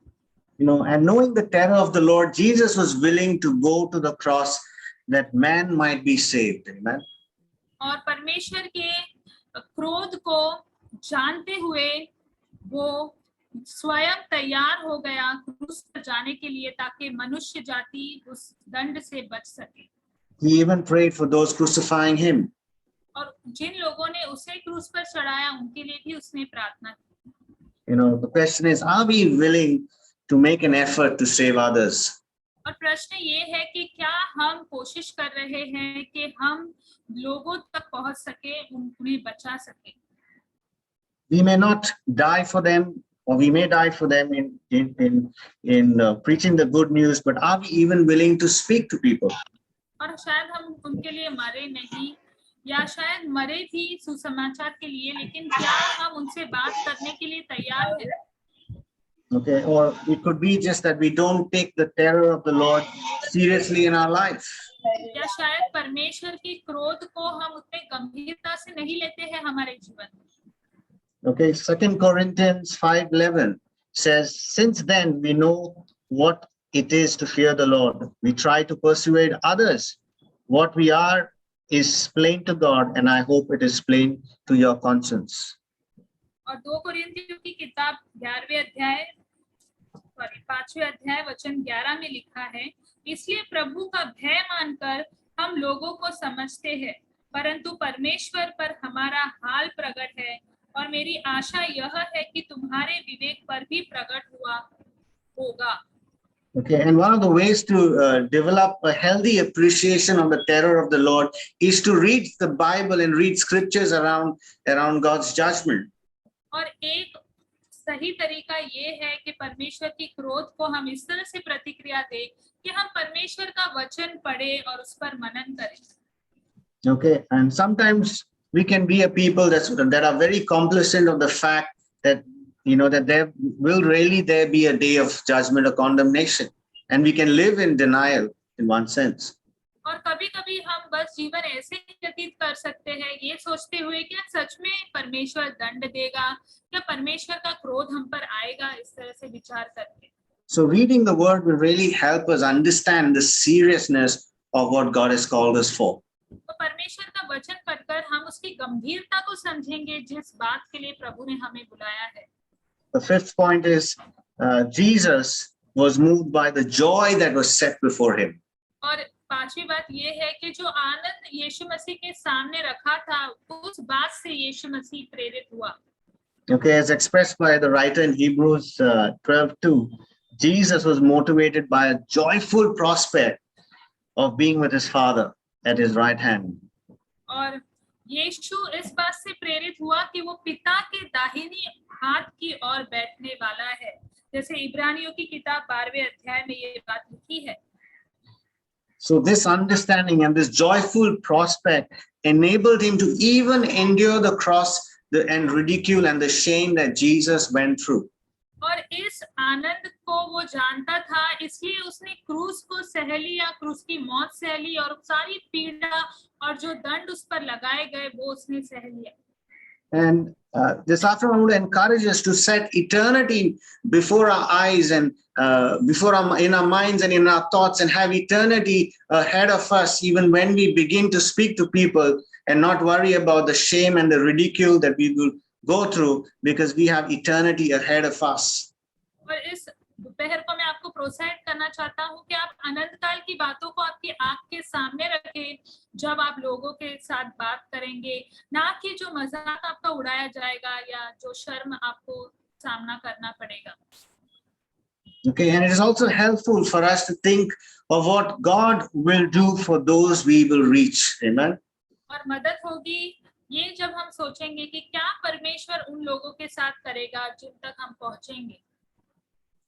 You know, and knowing the terror of the Lord, Jesus was willing to go to the cross that man might be saved. Amen. और परमेश्वर के क्रोध को जानते हुए वो स्वयं तैयार हो गया क्रूस पर जाने के लिए ताकि मनुष्य जाति उस दंड से बच सके। He even prayed for those crucifying him. और जिन लोगों ने उसे क्रूस पर चढ़ाया उनके लिए भी उसने प्रार्थना की। You know, the question is, are we willing to make an effort to save others? और प्रश्न ये है कि क्या हम कोशिश कर रहे हैं कि हम लोगों तक पहुंच सके, उन्हें बचा सके। We may not die for them, or we may die for them in preaching the good news, but are we even willing to speak to people? और शायद हम उनके लिए मरे नहीं या शायद मरे भी सुसमाचार के लिए, लेकिन क्या हम उनसे बात करने के लिए तैयार हैं? Okay, or it could be just that we don't take the terror of the Lord seriously in our life. या शायद परमेश्वर की क्रोध को हम उतने गंभीरता से नहीं लेते हैं हमारे जीवन में। Okay, 2 Corinthians 5:11 says, since then we know what it is to fear the Lord. We try to persuade others. What we are is plain to God, and I hope it is plain to your conscience. और 2 कोरिन्थियों की किताब 5वें अध्याय वचन 11 में लिखा है, इसलिए प्रभु का भय मानकर हम लोगों को समझते हैं, परंतु परमेश्वर पर हमारा हाल प्रकट है, और मेरी आशा यह है कि तुम्हारे विवेक पर भी प्रकट हुआ होगा। Okay, and one of the ways to develop a healthy appreciation of the terror of the Lord is to read the Bible and read scriptures around God's judgment. और एक सही तरीका ये है कि परमेश्वर की क्रोध को हम इस तरह से प्रतिक्रिया दें कि हम परमेश्वर का वचन पढ़ें और उस पर मनन करें। Okay, and sometimes we can be a people that are very complacent of the fact that that there will really be a day of judgment or condemnation, and we can live in denial in one sense. और कभी-कभी हम बस जीवन ऐसे ही व्यतीत कर सकते हैं ये सोचते हुए कि सच में परमेश्वर दंड देगा या परमेश्वर का क्रोध हम पर आएगा, इस तरह से विचार करके। So reading the word will really help us understand the seriousness of what God has called us for. तो परमेश्वर का वचन पढ़कर हम उसकी गंभीरता को समझेंगे जिस बात के लिए प्रभु ने हमें बुलाया है। The fifth point is Jesus was moved by the joy that was set before him. और पांचवी बात ये है कि जो आनंद यीशु मसीह के सामने रखा था उस बात से यीशु मसीह प्रेरित हुआ। Okay, as expressed by the writer in Hebrews 12:2, Jesus was motivated by a joyful prospect of being with his Father at his right hand. और यीशु इस बात से प्रेरित हुआ कि वो पिता के दाहिनी हाथ की ओर बैठने वाला है, जैसे इब्रानियों की किताब 12वें अध्याय में ये बात लिखी है। So this understanding and this joyful prospect enabled him to even endure the cross and ridicule and the shame that Jesus went through. और इस आनंद को वो जानता था, इसलिए उसने क्रूस को सह लिया, क्रूस की मौत सह ली और सारी पीड़ा और जो दंड उस पर लगाए गए वो उसने सह लिया। And this afternoon I would encourage us to set eternity before our eyes and in our minds and in our thoughts, and have eternity ahead of us even when we begin to speak to people, and not worry about the shame and the ridicule that we will go through, because we have eternity ahead of us. और इस दोपहर को मैं आपको प्रोत्साहित करना चाहता हूँ कि आप अनंत काल की बातों को आपकी आंख के सामने रखें जब आप लोगों के साथ बात करेंगे, ना कि जो मजाक आपका उड़ाया जाएगा या जो शर्म आपको सामना करना पड़ेगा। Okay, and it is also helpful for us to think of what God will do for those we will reach. Amen. और मदद होगी ये जब हम सोचेंगे कि क्या परमेश्वर उन लोगों के साथ करेगा जिन तक हम पहुंचेंगे।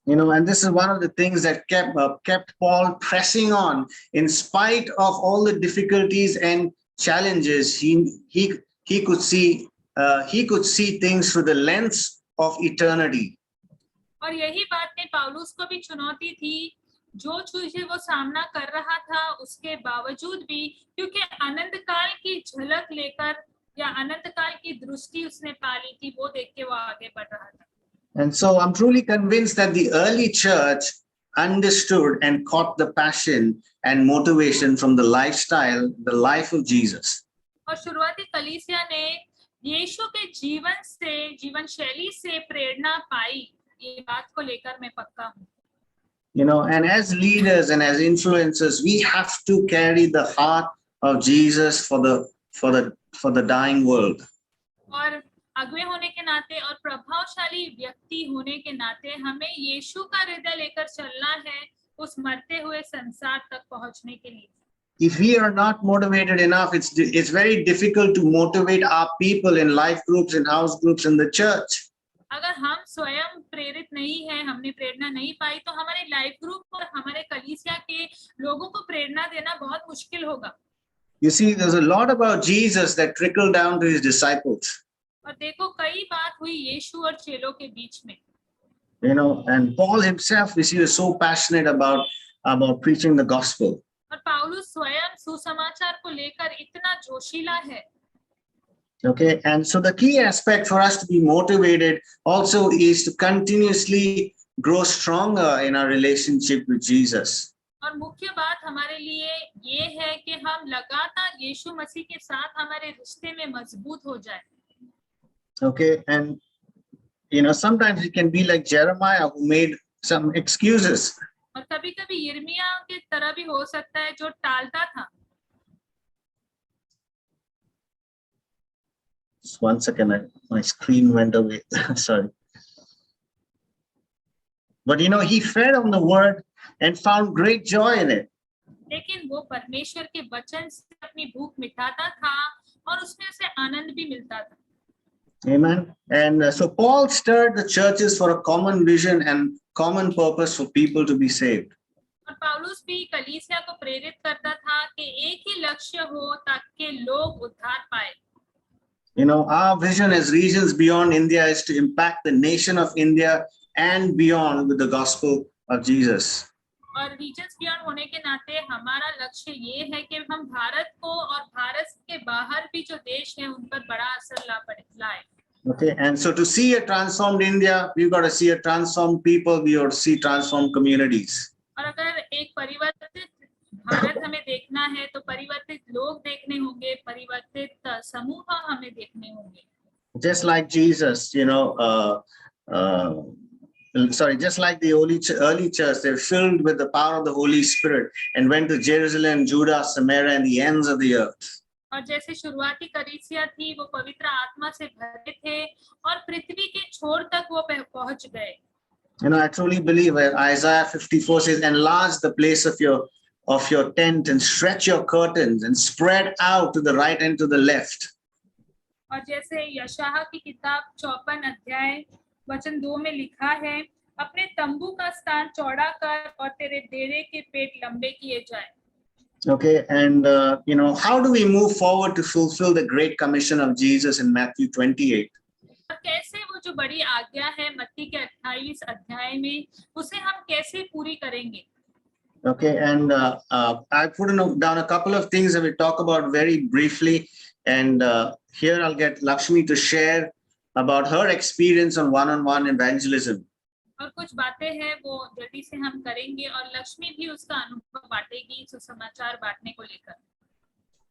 And this is one of the things that kept Paul pressing on in spite of all the difficulties and challenges. He could see things through the lens of eternity. और यही बात ने पौलुस को भी चुनौती थी, जो चीजें वो सामना कर रहा था उसके बावजूद भी, क्योंकि अनंत काल की झलक लेकर या अनंत काल की दृष्टि उसने पाली थी, वो देख के वो आगे बढ़ रहा था। And so I'm truly convinced that the early church understood and caught the passion and motivation from the life of Jesus. और शुरुआती कलीसिया ने यीशु के जीवन शैली से प्रेरणा पाई, ये बात को लेकर मैं पक्का हूँ। You know, and as leaders and as influencers, we have to carry the heart of Jesus for the dying world. और अगुवे होने के नाते और प्रभावशाली व्यक्ति होने के नाते हमें यीशु का हृदय लेकर चलना है उस मरते हुए संसार तक पहुंचने के लिए। If we are not motivated enough, it's very difficult to motivate our people in life groups, in house groups, in the church. अगर हम स्वयं प्रेरित नहीं हैं, हमने प्रेरणा नहीं पाई, तो हमारे लाइफ ग्रुप और हमारे कलीसिया के लोगों को प्रेरणा देना बहुत मुश्किल होगा। You see, there's a lot about Jesus that trickled down to his disciples. और देखो कई बात हुई यीशु और चेलों के बीच में। You know, and Paul himself, we see, is so passionate about preaching the gospel. और पौलुस स्वयं सुसमाचार को लेकर इतना जोशीला है। Okay, and so the key aspect for us to be motivated also is to continuously grow stronger in our relationship with Jesus. और मुख्य बात हमारे लिए ये है कि हम लगातार यीशु मसीह के साथ हमारे रिश्ते में मजबूत हो जाए। Okay, and you know, sometimes it can be like Jeremiah, who made some excuses. और कभी-कभी यिर्मयाह की तरह भी हो सकता है जो टालता था। Just one second, my screen went away. Sorry. But you know, he fed on the word and found great joy in it. लेकिन वो परमेश्वर के वचन से अपनी भूख मिटाता था और उसमें उसे आनंद भी मिलता था। Amen. And so Paul stirred the churches for a common vision and common purpose for people to be saved. और पौलुस भी कलीसिया को प्रेरित करता था कि एक ही लक्ष्य हो ताकि लोग उद्धार पाए। You know, our vision as Regions Beyond India is to impact the nation of India and beyond with the gospel of Jesus. और रीजन्स बियॉन्ड होने के नाते हमारा लक्ष्य ये है कि हम भारत को और भारत के बाहर भी जो देश है उन पर बड़ा असर लाए। Okay, and so to see a transformed India, we've got to see a transformed people, we ought to see transformed communities. और अगर एक परिवर्तित भारत हमें देखना है तो परिवर्तित लोग देखने होंगे, परिवर्तित समूह हमें देखने होंगे। Just like Jesus, you know, just like the early church, they're filled with the power of the Holy Spirit and went to Jerusalem, Judah, Samaria, and the ends of the earth. और जैसे शुरुआती कलीसिया थी वो पवित्र आत्मा से भरे थे और पृथ्वी के छोर तक वो पहुंच गए। You know, I truly believe Isaiah 54 says, enlarge the place of your tent and stretch your curtains and spread out to the right and to the left. और जैसे यशायाह की किताब 54 अध्याय वचन 2 में लिखा है, अपने तंबू का स्थान चौड़ा कर और तेरे डेरे के पेट लंबे किए जाए। Okay, and you know, how do we move forward to fulfill the great commission of Jesus in Matthew 28? और कैसे वो जो बड़ी आज्ञा है मत्ती के 28 अध्याय में उसे हम कैसे पूरी करेंगे? Okay, and I put down a couple of things that we talk about very briefly, and here I'll get Lakshmi to share about her experience on one-on-one evangelism. और कुछ बातें हैं वो जल्दी से हम करेंगे और लक्ष्मी भी उसका अनुभव बांटेगी सुसमाचार बांटने को लेकर।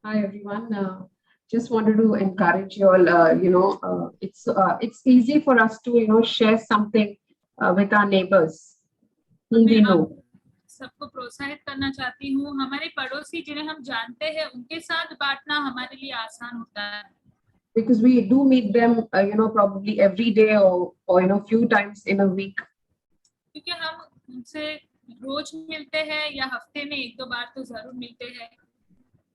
Hi everyone. Just wanted to encourage you all. It's easy for us to share something with our neighbors whom we know. सबको प्रोत्साहित करना चाहती हूँ, हमारे पड़ोसी जिन्हें हम जानते हैं उनके साथ बांटना हमारे लिए आसान होता है। Because we do meet them, probably every day or few times in a week. क्योंकि हम उनसे रोज मिलते हैं या हफ्ते में 1-2 बार तो जरूर मिलते हैं।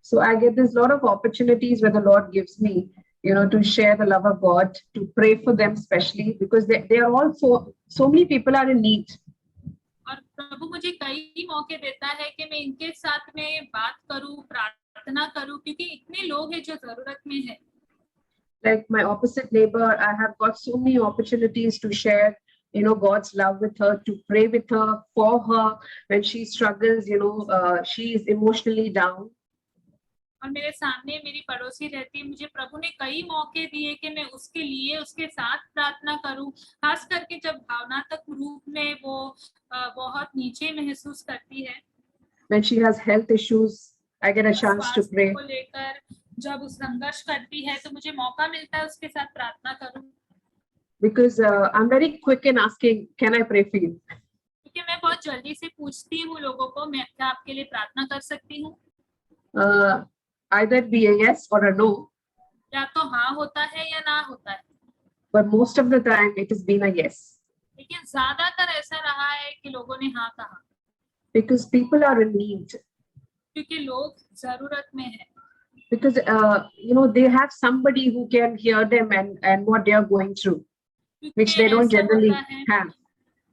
So I get this lot of opportunities where the Lord gives me, to share the love of God, to pray for them especially because they are all so many people are in need. और प्रभु मुझे कई मौके देता है कि मैं इनके साथ में बात करूं, प्रार्थना करूं क्योंकि इतने लोग हैं जो जरूरत में हैं। Like my opposite neighbor, I have got so many opportunities to share, God's love with her, to pray with her, for her when she struggles, she is emotionally down. और मेरे सामने मेरी पड़ोसी रहती है, मुझे प्रभु ने कई मौके दिए कि मैं उसके लिए उसके साथ प्रार्थना करूं, खास करके जब भावनात्मक रूप में वो बहुत नीचे महसूस करती है। When she has health issues, I get a chance to pray. को लेकर जब उस संघर्ष करती है तो मुझे मौका मिलता है उसके साथ प्रार्थना करूं। because I'm very quick in asking, can I pray for you? क्योंकि मैं बहुत जल्दी से पूछती हूँ लोगों को, मैं क्या आपके लिए प्रार्थना कर सकती हूँ? Either be a yes or a no, या तो हाँ होता है या ना होता है, but most of the time it has been a yes, लेकिन ज्यादातर ऐसा रहा है कि लोगों ने हाँ कहा, because people are in need, क्योंकि लोग जरूरत में हैं, because you know, they have somebody who can hear them and what they are going through, which क्योंकि they don't ऐसा generally होता है have.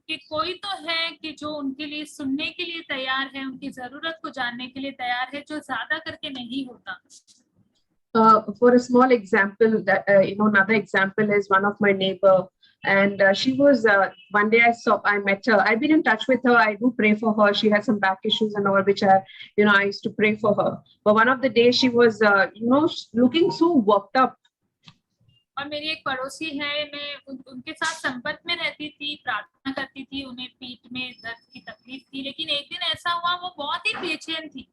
कि कोई तो है कि जो उनके लिए सुनने के लिए तैयार है, उनकी जरूरत को जानने के लिए तैयार है, जो ज्यादा करके नहीं होता। For a small example, that you know, another example is one of my neighbor, and she was one day I met her. I've been in touch with her. I do pray for her. She had some back issues and all, which I used to pray for her. But one of the days she was looking so worked up. और मेरी एक पड़ोसी है, मैं उनके साथ संपर्क में रहती थी, प्रार्थना करती थी, उन्हें पीठ में दर्द की तकलीफ थी, लेकिन एक दिन ऐसा हुआ वो बहुत ही बेचैन थी।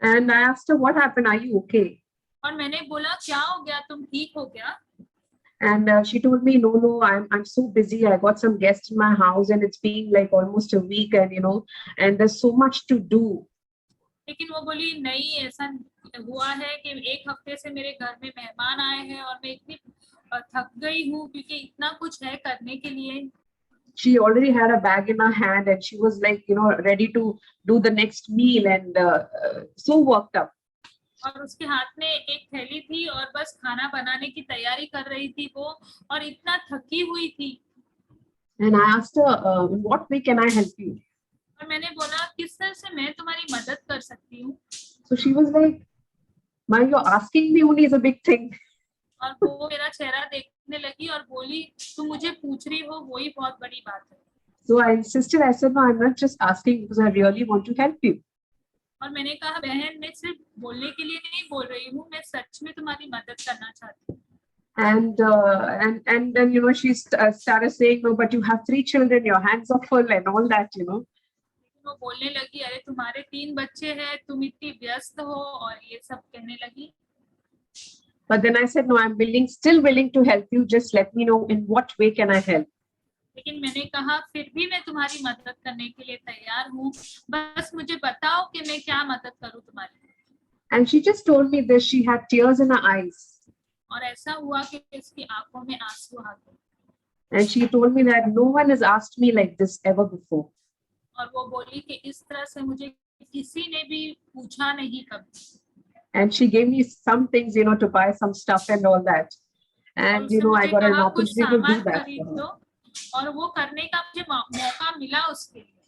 And I asked her, what happened? Are you okay? और मैंने बोला क्या हो गया, तुम ठीक हो क्या? And she told me, no, I'm so busy. I got some guests in my house, and it's been like almost a week, and there's so much to do. लेकिन वो बोली नहीं, ऐसा हुआ है कि एक हफ्ते से मेरे घर में मेहमान आए हैं और मैं इतनी थक गई हूँ क्योंकि इतना कुछ है करने के लिए। She already had a bag in her hand and she was like, ready to do the next meal and so worked up. और उसके हाथ में एक थैली थी और बस खाना बनाने की तैयारी कर रही थी वो, और इतना थकी हुई थी। And I asked her, in what way can I help you? और मैंने बोला किस तरह से मैं तुम्हारी मदद कर सकती हूँ? So she was like, "Ma, you're asking me only is a big thing." और वो मेरा चेहरा देखने लगी और बोली तुम मुझे पूछ रही हो, वही बहुत बड़ी बात है। So I insisted. I said, "No, I'm not just asking because I really want to help you." और मैंने कहा बहन, मैं सिर्फ बोलने के लिए नहीं बोल रही हूँ, मैं सच में तुम्हारी मदद करना चाहती हूँ। And then she started saying, "No, but you have 3 children, your hands are full," and all that. वो बोलने लगी अरे तुम्हारे 3 बच्चे हैं, तुम इतनी व्यस्त हो, और ये सब कहने लगी। But then I said, "No, I'm still willing to help you. Just let me know in what way can I help." लेकिन मैंने कहा फिर भी मैं तुम्हारी मदद करने के लिए तैयार हूँ, बस मुझे बताओ कि मैं क्या मदद करूँ तुम्हारी। And she just told me this. She had tears in her eyes. और ऐसा हुआ कि उसकी आंखों में आंसू आ गए। And she told me that no one has asked me like this ever before. और वो बोली कि इस तरह से मुझे किसी ने भी पूछा नहीं कभी। And she gave me some things, to buy some stuff and all that. And I got an opportunity to do that for her. और वो करने का मुझे मौका मिला उसके लिए।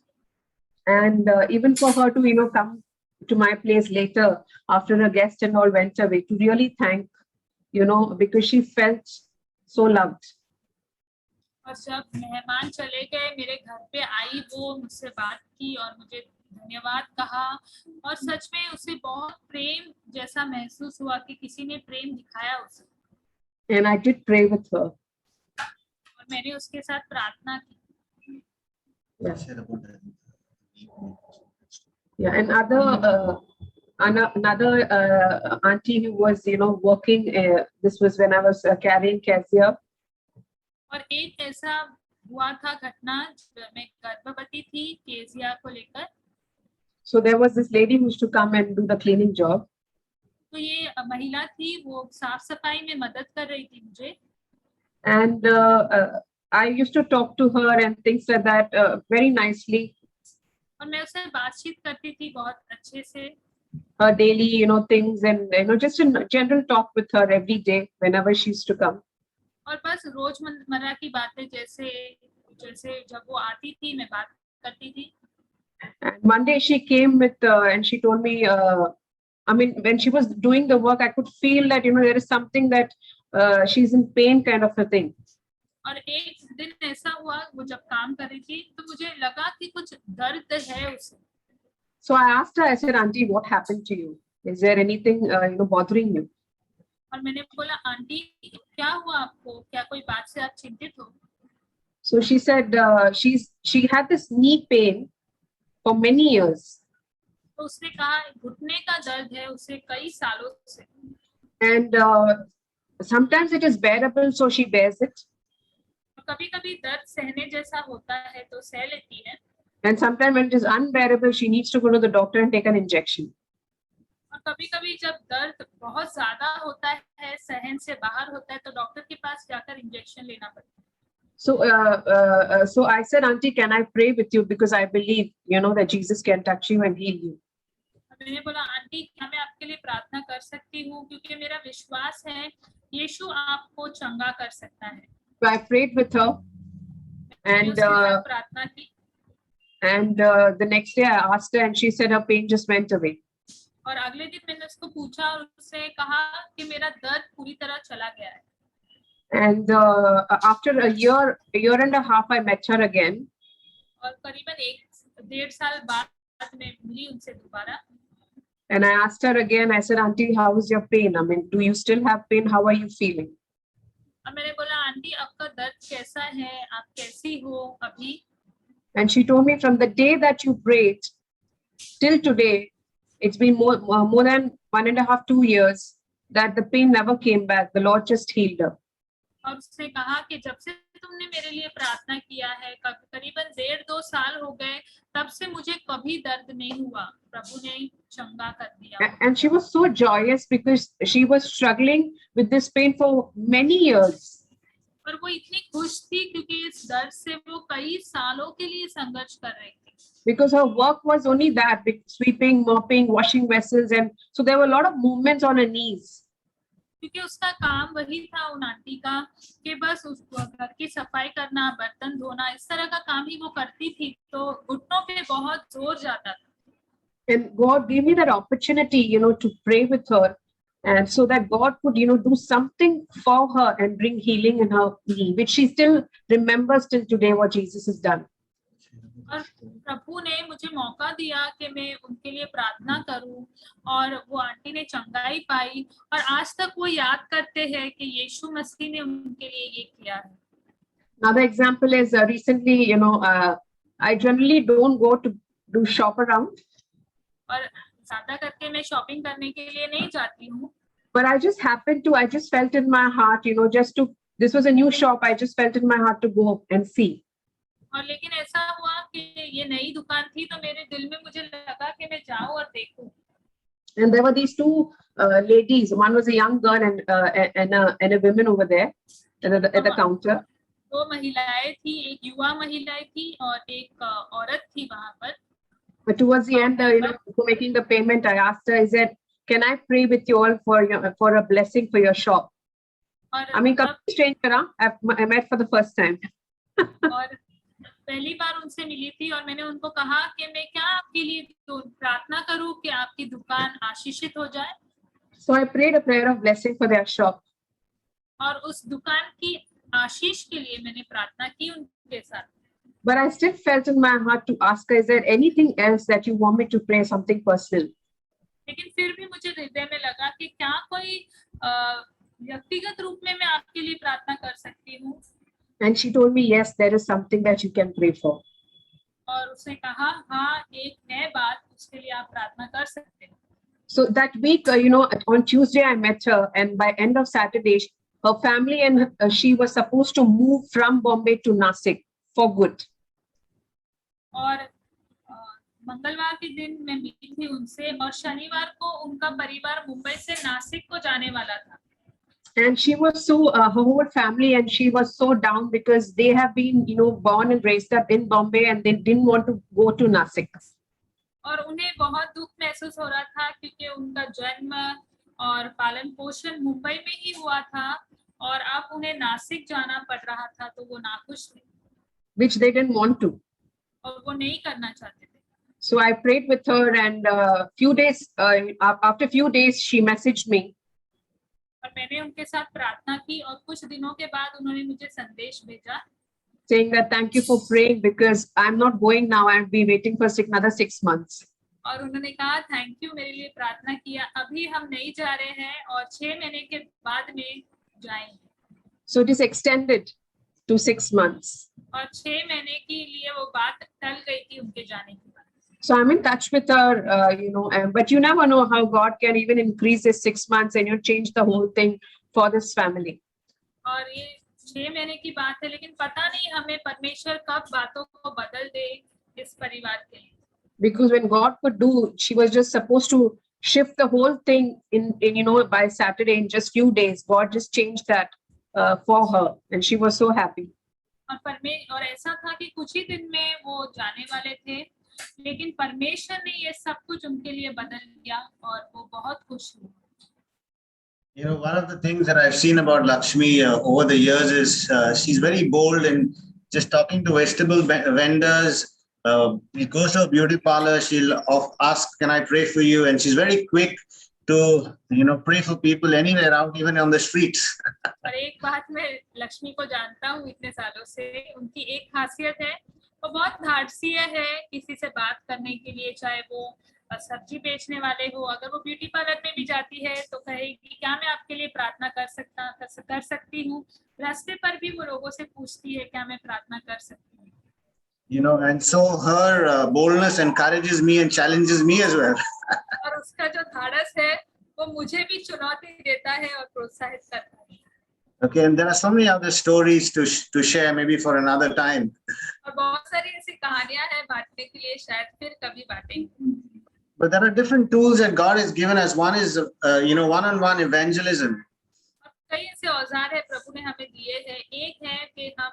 And even for her to come to my place later after her guest and all went away, to really thank, because she felt so loved. और जब मेहमान चले गए, मेरे घर पे आई, वो मुझसे बात की और मुझे धन्यवाद कहा, और सच में उसे बहुत प्रेम जैसा महसूस हुआ कि किसी ने प्रेम दिखाया उसे। And I did pray with her. और मैंने उसके साथ प्रार्थना की। Yeah, and another auntie who was working. This was when I was carrying Kezia. और एक ऐसा हुआ था घटना, मैं गर्भवती थी केजिया को लेकर। So there was this lady who used to come and do the cleaning job. तो ये महिला थी, वो साफ सफाई में मदद कर रही थी मुझे। And I used to talk to her and things like that very nicely. और मैं उससे बातचीत करती थी बहुत अच्छे से। Her daily, things, and just a general talk with her every day whenever she used to come. और बस रोजमर्रा की बातें जैसे जब वो आती थी मैं बात करती थी। And one day she came with and she told me, when she was doing the work, I could feel that there is something that she's in pain, kind of a thing. और एक दिन ऐसा हुआ, वो जब काम कर रही थी तो मुझे लगा कि कुछ दर्द है उसे। So I asked her, I said, "Auntie, what happened to you? Is there anything bothering you?" और मैंने बोला आंटी क्या हुआ आपको, क्या कोई बात से आप चिंतित हो? So she said she had this knee pain for many years. तो उसने कहा घुटने का दर्द है उसे कई सालों से। And sometimes it is bearable, so she bears it. कभी कभी दर्द सहने जैसा होता है तो सह लेती है, And sometimes when it is unbearable, she needs to go to the doctor and take an injection. और कभी कभी जब दर्द बहुत ज्यादा होता है, सहन से बाहर होता है, तो डॉक्टर के पास जाकर इंजेक्शन लेना पड़ता है. So I said, Auntie, can I pray with you? Because I believe, that Jesus can touch you and heal you. मैंने बोला, आंटी क्या मैं आपके लिए प्रार्थना कर सकती हूँ, क्योंकि मेरा विश्वास है यीशु आपको चंगा कर सकता है. So I prayed with her, मैंने उसके साथ प्रार्थना की, and the next day I asked her, and she said her pain just went away. और अगले दिन मैंने उसको पूछा और उससे कहा कि मेरा दर्द पूरी तरह चला गया है. And after a year and a half, I met her again. और करीबन 1.5 साल बाद मैं मिली उनसे दोबारा. And I asked her again, I said, Auntie, how is your pain? I mean, do you still have pain? How are you feeling? और मैंने बोला, आंटी आपका दर्द कैसा है, आप कैसी हो अभी? And she told me, from the day that you prayed till today, it's been more than 1.5, 2 years that the pain never came back. The Lord just healed her. और उसने कहा कि जब से तुमने मेरे लिए प्रार्थना किया है, करीबन 1.5-2 साल हो गए, तब से मुझे कभी दर्द नहीं हुआ, प्रभु ने चंगा कर दिया. And she was so joyous because she was struggling with this pain for many years. और वो इतनी खुश थी क्योंकि इस दर्द से वो कई सालों के लिए संघर्ष कर रही थी. Because her work was only that, sweeping, mopping, washing vessels, and so there were a lot of movements on her knees. क्योंकि उसका काम वही था उन आंटी का कि बस उस घर की सफाई करना, बर्तन धोना, इस तरह का काम ही वो करती थी, तो घुटनों पे बहुत जोर जाता था. And God gave me that opportunity, to pray with her, and so that God could, do something for her and bring healing in her knee, which she still remembers till today what Jesus has done. और प्रभु ने मुझे मौका दिया कि मैं उनके लिए प्रार्थना करूं, और वो आंटी ने चंगाई पाई, और आज तक वो याद करते हैं कि यीशु मसीह ने उनके लिए ये किया है. Another example is recently, I generally don't go to do shop around. और ज्यादा करके मैं शॉपिंग करने के लिए नहीं जाती हूँ. But I just felt in my heart, this was a new shop. I just felt in my heart to go and see. और लेकिन ऐसा हुआ कि ये नई दुकान थी, तो मेरे दिल में मुझे लगा कि मैं जाऊं और देखूं. And there were these two ladies. One was a young girl and a woman over there at the counter. दो महिलाएं थी, एक युवा महिला थी और एक औरत थी वहां पर. But towards the end, before making the payment, I asked her, I said, can I pray with you all for a blessing for your shop? I mean, complete stranger, I met for the first time. और पहली बार उनसे मिली थी और मैंने उनको कहा कि मैं क्या आपके लिए प्रार्थना करूं कि आपकी दुकान आशीषित हो जाए. So I prayed a prayer of blessing for their shop. और उस दुकान की आशीष के लिए मैंने प्रार्थना की उनके साथ. But I still felt in my heart to ask her, is there anything else that you want me to pray, something personal? लेकिन फिर भी मुझे हृदय में लगा कि क्या कोई व्यक्तिगत रूप में मैं आपके लिए प्रार्थना कर सकती हूँ. And she told me, yes, there is something that you can pray for. और उसने कहा, हाँ, एक है बात, उसके लिए आप प्रार्थना कर सकते हैं. So that week, on Tuesday I met her, and by end of Saturday, her family and she was supposed to move from Bombay to Nasik for good. और मंगलवार के दिन मैं मिली थी उनसे, और शनिवार को उनका परिवार मुंबई से नासिक को जाने वाला था. And she was so, her whole family, and she was so down because they have been, born and raised up in Bombay, and they didn't want to go to Nasik. और उन्हें बहुत दुख महसूस हो रहा था क्योंकि उनका जन्म और पालन पोषण मुंबई में ही हुआ था, और अब उन्हें नासिक जाना पड़ रहा था, तो वो नाखुश थे. Which they didn't want to. और वो नहीं करना चाहते थे. So I prayed with her, and after few days, she messaged me. और मैंने उनके साथ प्रार्थना की, और कुछ दिनों के बाद उन्होंने मुझे संदेश भेजा saying that thank you for praying because I'm not going now. I'll be waiting for another 6 months. और उन्होंने कहा, थैंक यू मेरे लिए प्रार्थना किया, अभी हम नहीं जा रहे हैं और 6 महीने के बाद में जाएंगे. So it is extended to 6 months. और 6 महीने के लिए वो बात टल गई थी उनके जाने के बाद. So I'm in touch with her, but you never know how God can even increase this 6 months and change the whole thing for this family. और ये 6 महीने की बात है, लेकिन पता नहीं हमें परमेश्वर कब बातों को बदल दे इस परिवार के लिए। Because when God could do, she was just supposed to shift the whole thing in you know, by Saturday in just few days. God just changed that for her, and she was so happy. और ऐसा था कि कुछ ही दिन में वो जाने वाले थे, लेकिन परमेश्वर ने ये सब कुछ उनके लिए बदल दिया और वो बहुत खुश हुए। You know, one of the things that I've seen about Lakshmi over the years is she's very bold in just talking to vegetable vendors. She goes to a beauty parlor, she'll ask, "Can I pray for you?" And she's very quick to, you know, pray for people anywhere out, even on the streets. और एक बात मैं लक्ष्मी को जानता हूँ इतने सालों से, उनकी एक खासियत है, वो बहुत धाड़सी है किसी से बात करने के लिए, चाहे वो सब्जी बेचने वाले हो, अगर वो ब्यूटी पार्लर में भी जाती है तो कहेगी क्या मैं आपके लिए प्रार्थना कर सकती हूँ। रास्ते पर भी वो लोगों से पूछती है क्या मैं प्रार्थना कर सकती हूँ। You know, and so her boldness encourages me and challenges me as well. और उसका जो धाड़स है वो मुझे भी चुनौती देता है और प्रोत्साहित करता है। Okay, and there are so many other stories to share, maybe for another time. और बहुत सारी ऐसी कहानियां हैं बांटने के लिए, शायद फिर कभी बांटेंगे। But there are different tools that God has given us. One is, you know, one-on-one evangelism. कई ऐसे औजार है प्रभु ने हमें दिए हैं। एक है कि हम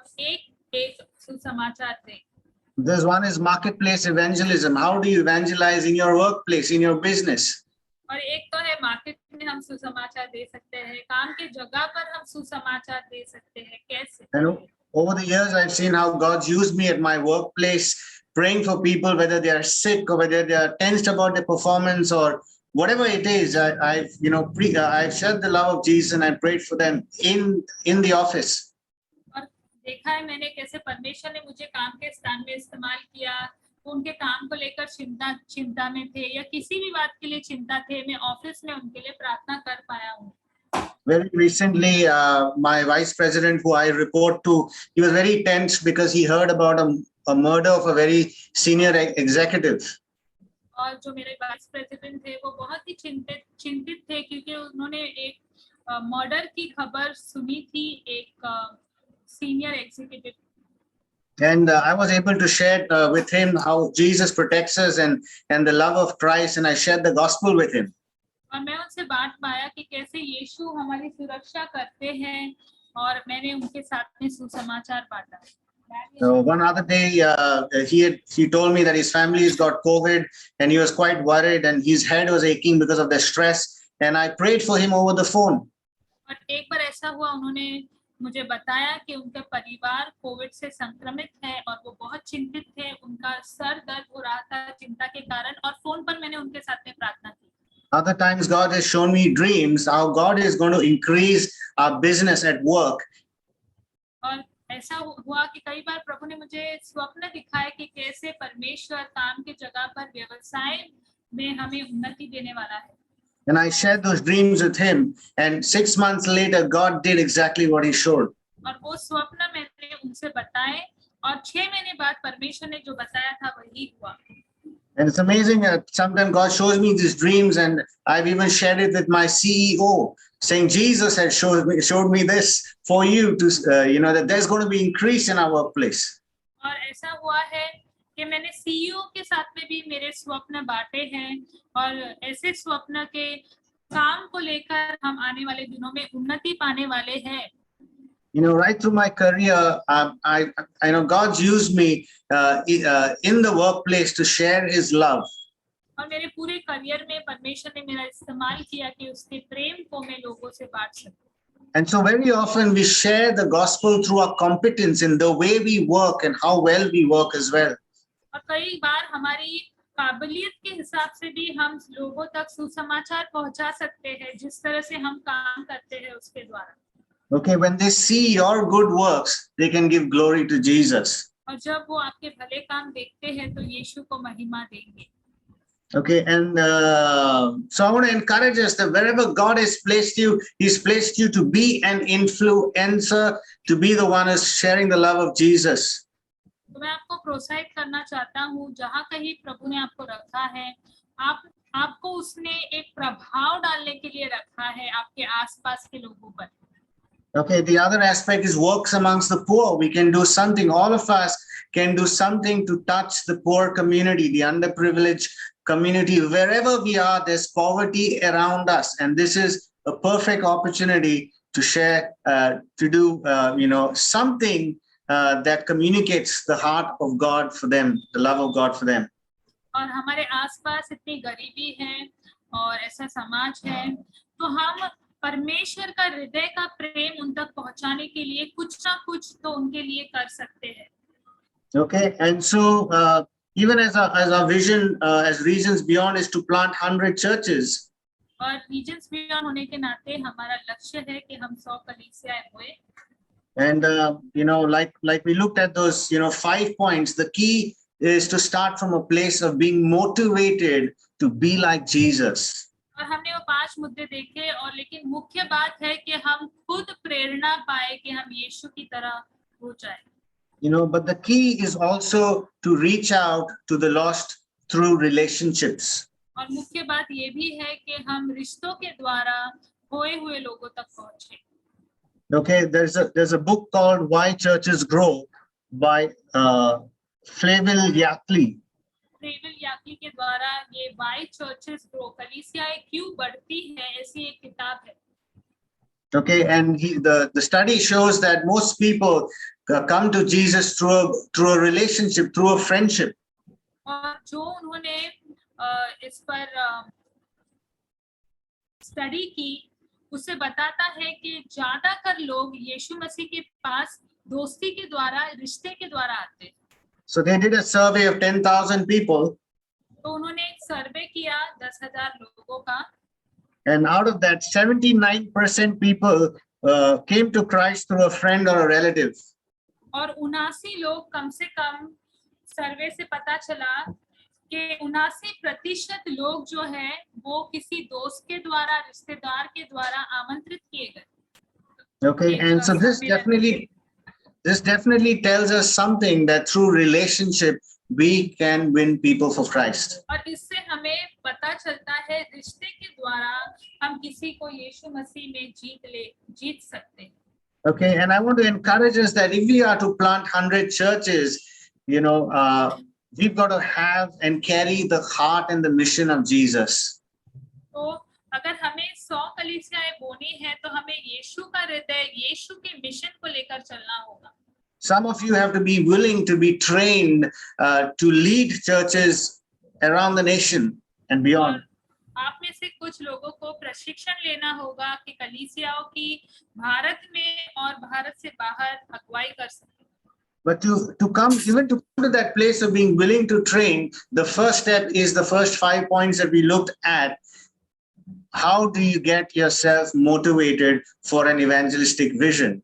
एक सुसमाचार दें। There's one is marketplace evangelism. How do you evangelize in your workplace, in your business? और एक तो है मार्केट में हम सुसमाचार दे सकते हैं, काम के जगह पर हम सुसमाचार दे सकते हैं, कैसे? And over the years, I've seen how God's used me at my workplace, praying for people, whether they are sick or whether they are tensed about their performance or whatever it is. I've you know I've shared the love of Jesus and I prayed for them in the office. और देखा है मैंने कैसे परमेश्वर ने मुझे काम के स्थान में इस्तेमाल किया। उनके काम को लेकर चिंता में थे या किसी भी बात के लिए चिंता थे, मैं ऑफिस में उनके लिए प्रार्थना कर पाया हूँ। Very recently, my vice president, who I report to, he was very tense because he heard about a murder of a very senior executive. और जो मेरे वाइस प्रेसिडेंट थे वो बहुत ही चिंतित थे क्योंकि उन्होंने एक मर्डर की खबर सुनी थी एक senior executive. And I was able to share with him how Jesus protects us and the love of Christ, and I shared the gospel with him. और मैं उनसे बात पाया कि कैसे यीशु हमारी सुरक्षा करते हैं और मैंने उनके साथ में सुसमाचार बांटा। So one other day, he told me that his family has got COVID and he was quite worried and his head was aching because of the stress. And I prayed for him over the phone. और एक बार ऐसा हुआ, उन्होंने मुझे बताया कि उनका परिवार कोविड से संक्रमित है और वो बहुत चिंतित थे, उनका सर दर्द हो रहा था चिंता के कारण, और फोन पर मैंने उनके साथ में प्रार्थना की। Other times God has shown me dreams, how God is going to increase our business at work. और ऐसा हुआ कि कई बार प्रभु ने मुझे स्वप्न दिखाया कि कैसे परमेश्वर काम की जगह पर व्यवसाय में हमें उन्नति देने वाला है। And I shared those dreams with him, and 6 months later, God did exactly what he showed. और वो स्वप्न मैंने उनसे बताए और 6 महीने बाद परमेश्वर ने जो बताया था वही हुआ। And it's amazing that sometimes God shows me these dreams, and I've even shared it with my CEO, saying Jesus had showed me this for you to, that there's going to be increase in our workplace. और ऐसा हुआ है कि मैंने CEO के साथ में भी मेरे स्वप्न बांटे हैं और ऐसे स्वप्न के काम को लेकर हम आने वाले दिनों में उन्नति पाने वाले हैं। Right through my career, I know God's used me in the workplace to share His love. और मेरे पूरे करियर में परमेश्वर ने मेरा इस्तेमाल किया कि उसके प्रेम को मैं लोगों से बांट सकूं। And so very often we share the gospel through our competence in the way we work and how well we work as well. और कई बार हमारी काबिलियत के हिसाब से भी हम लोगों तक सुसमाचार पहुंचा सकते हैं, जिस तरह से हम काम करते हैं उसके द्वारा। Okay, when they see your good works, they can give glory to Jesus. और जब वो आपके भले काम देखते हैं तो यीशु को महिमा देंगे। Okay, and so I want to encourage us that wherever God has placed you, He's placed you to be an influencer, to be the one who's sharing the love of Jesus. तो मैं आपको प्रोत्साहित करना चाहता हूँ, जहाँ कहीं प्रभु ने आपको रखा है, आपको उसने एक प्रभाव डालने के लिए रखा है आपके आसपास के लोगों पर। Okay, the other aspect is works amongst the poor. We can do something. All of us can do something to touch the poor community, the underprivileged community. Wherever we are, there's poverty around us. And this is a perfect opportunity to share, to do, something that communicates the heart of God for them, the love of God for them. और हमारे आसपास इतनी गरीबी है और ऐसा समाज है, तो हम परमेश्वर का हृदय का प्रेम उन तक पहुंचाने के लिए कुछ ना कुछ तो उनके लिए कर सकते हैं. Okay, and so even as our vision, as Regions Beyond, is to plant 100 churches. और रीजन्स बियॉन्ड होने के नाते हमारा लक्ष्य है कि हम 100 कलीसियाएं होए. And like we looked at those 5 points, the key is to start from a place of being motivated to be like Jesus. और हमने वो 5 मुद्दे देखे, और लेकिन मुख्य बात है कि हम खुद प्रेरणा पाए कि हम यीशु की तरह हो जाए. But the key is also to reach out to the lost through relationships. और मुख्य बात ये भी है कि हम रिश्तों के द्वारा खोए हुए लोगों तक पहुंचे. Okay, there's a book called Why Churches Grow by Flavel Yakli. फ्लेविल याकली के द्वारा ये वाई चर्चेस ग्रो, कलीसियाएं क्यों बढ़ती हैं, ऐसी एक किताब है. Okay, and the study shows that most people come to Jesus through a relationship, through a friendship. और जो उन्होंने इस पर स्टडी की, उससे बताता है कि ज्यादातर लोग यीशु मसीह के पास दोस्ती के द्वारा, रिश्ते के द्वारा आते हैं. So they did a survey of 10,000 people. तो उन्होंने एक सर्वे किया 10,000 लोगों का. And out of that, 79% people came to Christ through a friend or a relative. और 79 लोग, कम से कम सर्वे से पता चला कि 79% लोग जो है वो किसी दोस्त के द्वारा, रिश्तेदार के द्वारा आमंत्रित किए गए. Okay, and so this definitely tells us something, that through relationship we can win people for Christ. और इससे हमें पता चलता है रिश्ते के द्वारा हम किसी को यीशु मसीह में जीत सकते हैं. Okay, and I want to encourage us that if we are to plant 100 churches, we've got to have and carry the heart and the mission of Jesus. तो अगर हमें 100 कलीसियाएं बोनी है, तो हमें यीशु का हृदय, यीशु के मिशन को लेकर चलना होगा. Some of you have to be willing to be trained to lead churches around the nation and beyond. आप में से कुछ लोगों को प्रशिक्षण लेना होगा कि कलीसियाओं की भारत में और भारत से बाहर अगुवाई कर सके. But to come to that place of being willing to train, the first step is the first 5 points that we looked at. How do you get yourself motivated for an evangelistic vision?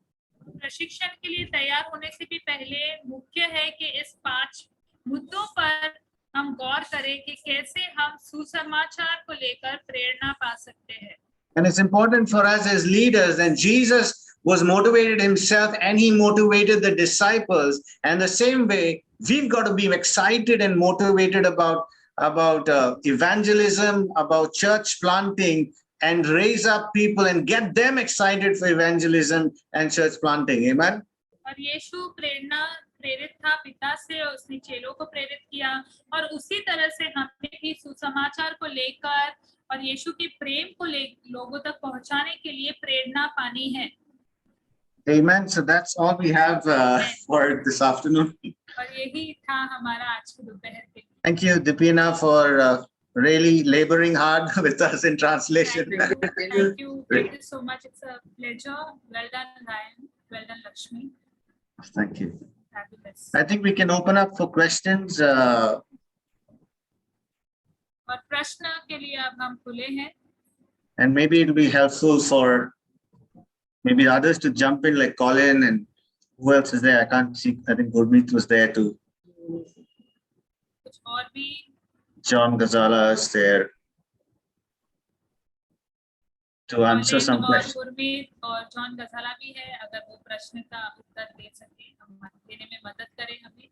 प्रशिक्षण के लिए तैयार होने से भी पहले मुख्य है कि इस 5 मुद्दों पर हम गौर करें कि कैसे हम सुसमाचार को लेकर प्रेरणा पा सकते हैं. And it's important for us as leaders, and Jesus was motivated himself and he motivated the disciples. And the same way, we've got to be excited and motivated about evangelism, about church planting, and raise up people and get them excited for evangelism and church planting. Amen. और यीशु प्रेरित था पिता से, और उसने चेलों को प्रेरित किया, और उसी तरह से हमें भी सुसमाचार को लेकर और यीशु के प्रेम को लोगों तक पहुंचाने के लिए प्रेरणा पानी है. Amen. So that's all we have for this afternoon. और यही था हमारा आज के दोपहर के लिए. Thank you, Deepina, for really laboring hard with us in translation. Thank you so much. It's a pleasure. Well done, Ryan. Well done, Lakshmi. Thank you. Fabulous. I think we can open up for questions. और प्रश्न के लिए अब हम खुले हैं. And maybe it'll be helpful for maybe others to jump in, like Colin, and who else is there? I can't see. I think Gurmeet was there too. कुछ और भी. John Ghazala is there to answer some questions. Gurmeet और John गजाला भी है, अगर वो प्रश्न का उत्तर दे सके, हम देने में मदद करें हमें.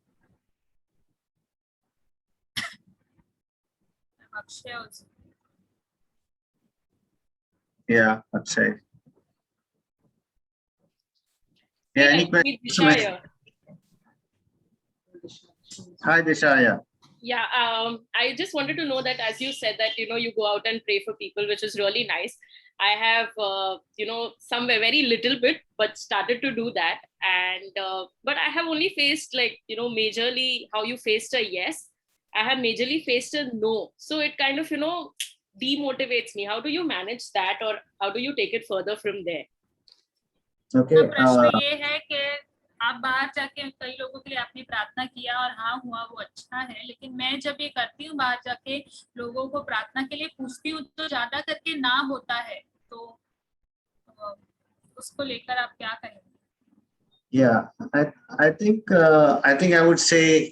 Akshay also. Yeah, Akshay. Yeah, any Like with questions? Disha here. Hi, Disha. Yeah. Yeah, I just wanted to know that as you said that, you go out and pray for people, which is really nice. I have, somewhere very little bit, but started to do that. And, but I have only faced like, majorly how you faced a yes. I have majorly faced a no. So it kind of, demotivates me. How do you manage that, or how do you take it further from there? Okay. तो प्रश्न ये है कि आप बाहर जाके कई लोगों के लिए आपने प्रार्थना किया और हाँ हुआ, वो अच्छा है, लेकिन मैं जब ये करती हूँ बाहर जाके लोगों को प्रार्थना के लिए पूछती हूँ तो ज्यादा करके ना होता है, तो उसको लेकर आप क्या कहेंगे? Yeah, I think I would say,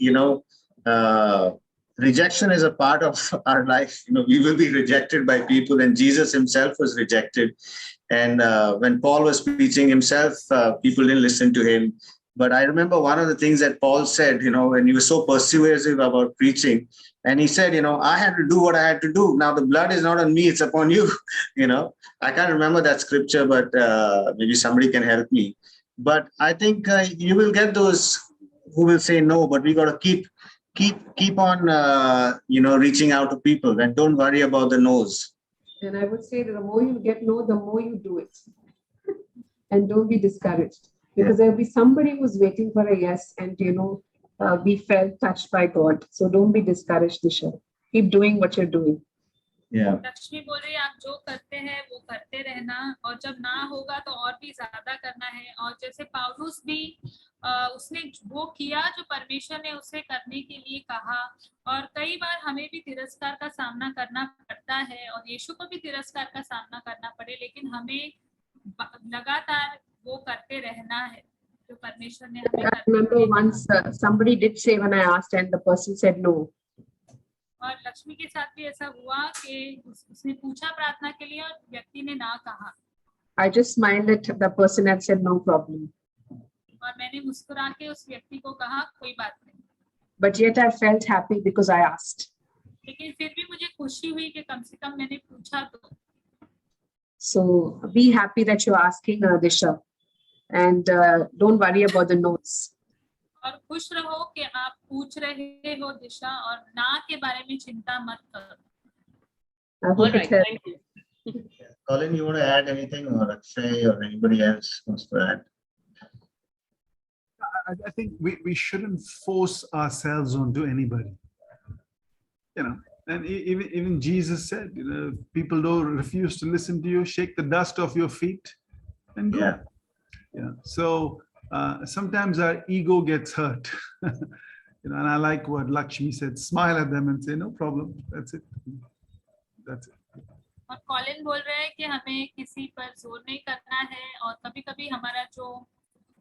rejection is a part of our life. We will be rejected by people, and Jesus himself was rejected. And when Paul was preaching himself, people didn't listen to him. But I remember one of the things that Paul said, when he was so persuasive about preaching, and he said, I had to do what I had to do. Now the blood is not on me, it's upon you. I can't remember that scripture, but maybe somebody can help me. But I think you will get those who will say no, but we got to keep on, reaching out to people, and don't worry about the no's. And I would say that the more you get no, the more you do it. And don't be discouraged, because there'll be somebody who's waiting for a yes, and we felt touched by God. So don't be discouraged, Disha. Keep doing what you're doing. Yeah. Lakshmi बोल रही है आप जो करते हैं वो करते रहना, और जब ना होगा तो और भी ज्यादा करना है। और जैसे पौलुस भी उसने वो किया जो परमेश्वर ने उसे करने के लिए कहा, और कई बार हमें भी तिरस्कार का सामना करना पड़ता है, और यीशु को भी तिरस्कार का सामना करना पड़े, लेकिन हमें लगातार वो करते रहना है जो परमेश्वर ने हमें I remember once somebody did say when I asked, and the person said no. और लक्ष्मी के साथ भी ऐसा हुआ कि उसने पूछा प्रार्थना के लिए और व्यक्ति ने ना कहा। I just smiled at the person and said no problem. और मैंने मुस्कुरा के उस व्यक्ति को कहा कोई बात नहीं। But yet I felt happy because I asked. लेकिन फिर भी मुझे खुशी हुई कि कम से कम मैंने पूछा तो। So be happy that you're asking, Disha, and don't worry about the notes. और खुश रहो कि आप पूछ रहे हो दिशा, और ना के बारे में चिंता मत करो। All right, thank you. Colin, you want to add anything, or Akshay, or anybody else wants to add? I think we shouldn't force ourselves onto anybody. And even Jesus said, people don't refuse to listen to you, shake the dust off your feet and go. Yeah. So sometimes our ego gets hurt. And I like what Lakshmi said, smile at them and say, no problem. That's it. That's it. और Colin बोल रहे हैं कि हमें किसी पर जोर नहीं करना है, और कभी-कभी हमारा जो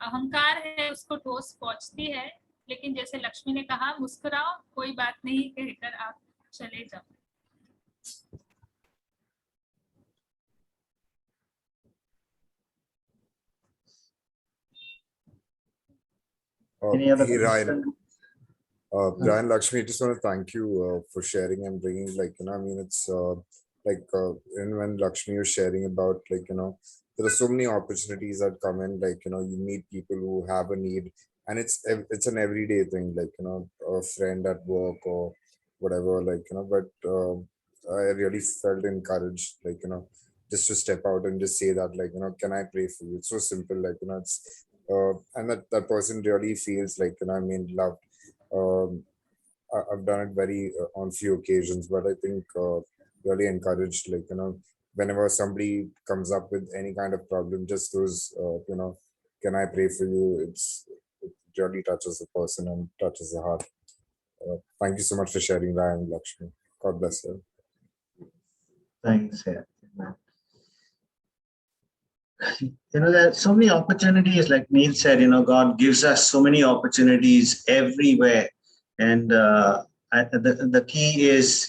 अहंकार है उसको ठोस पहुंचती है, लेकिन जैसे लक्ष्मी ने कहा मुस्कुराओ, कोई बात नहीं कहकर आप चले जाओ। Any other Hey, Ryan. question? Ryan, Lakshmi, just want to thank you for sharing and bringing, it's and when Lakshmi was sharing about, there are so many opportunities that come in, you meet people who have a need, and it's an everyday thing, a friend at work or whatever, but I really felt encouraged, just to step out and just say that, can I pray for you? It's so simple, it's, and that person really feels loved. I've done it very on few occasions, but I think really encouraged, whenever somebody comes up with any kind of problem, just those, can I pray for you? It really touches the person and touches the heart. Thank you so much for sharing, Ryan, Lakshmi. God bless you. Thanks. Yeah. There are so many opportunities, like Neil said, God gives us so many opportunities everywhere. And the key is,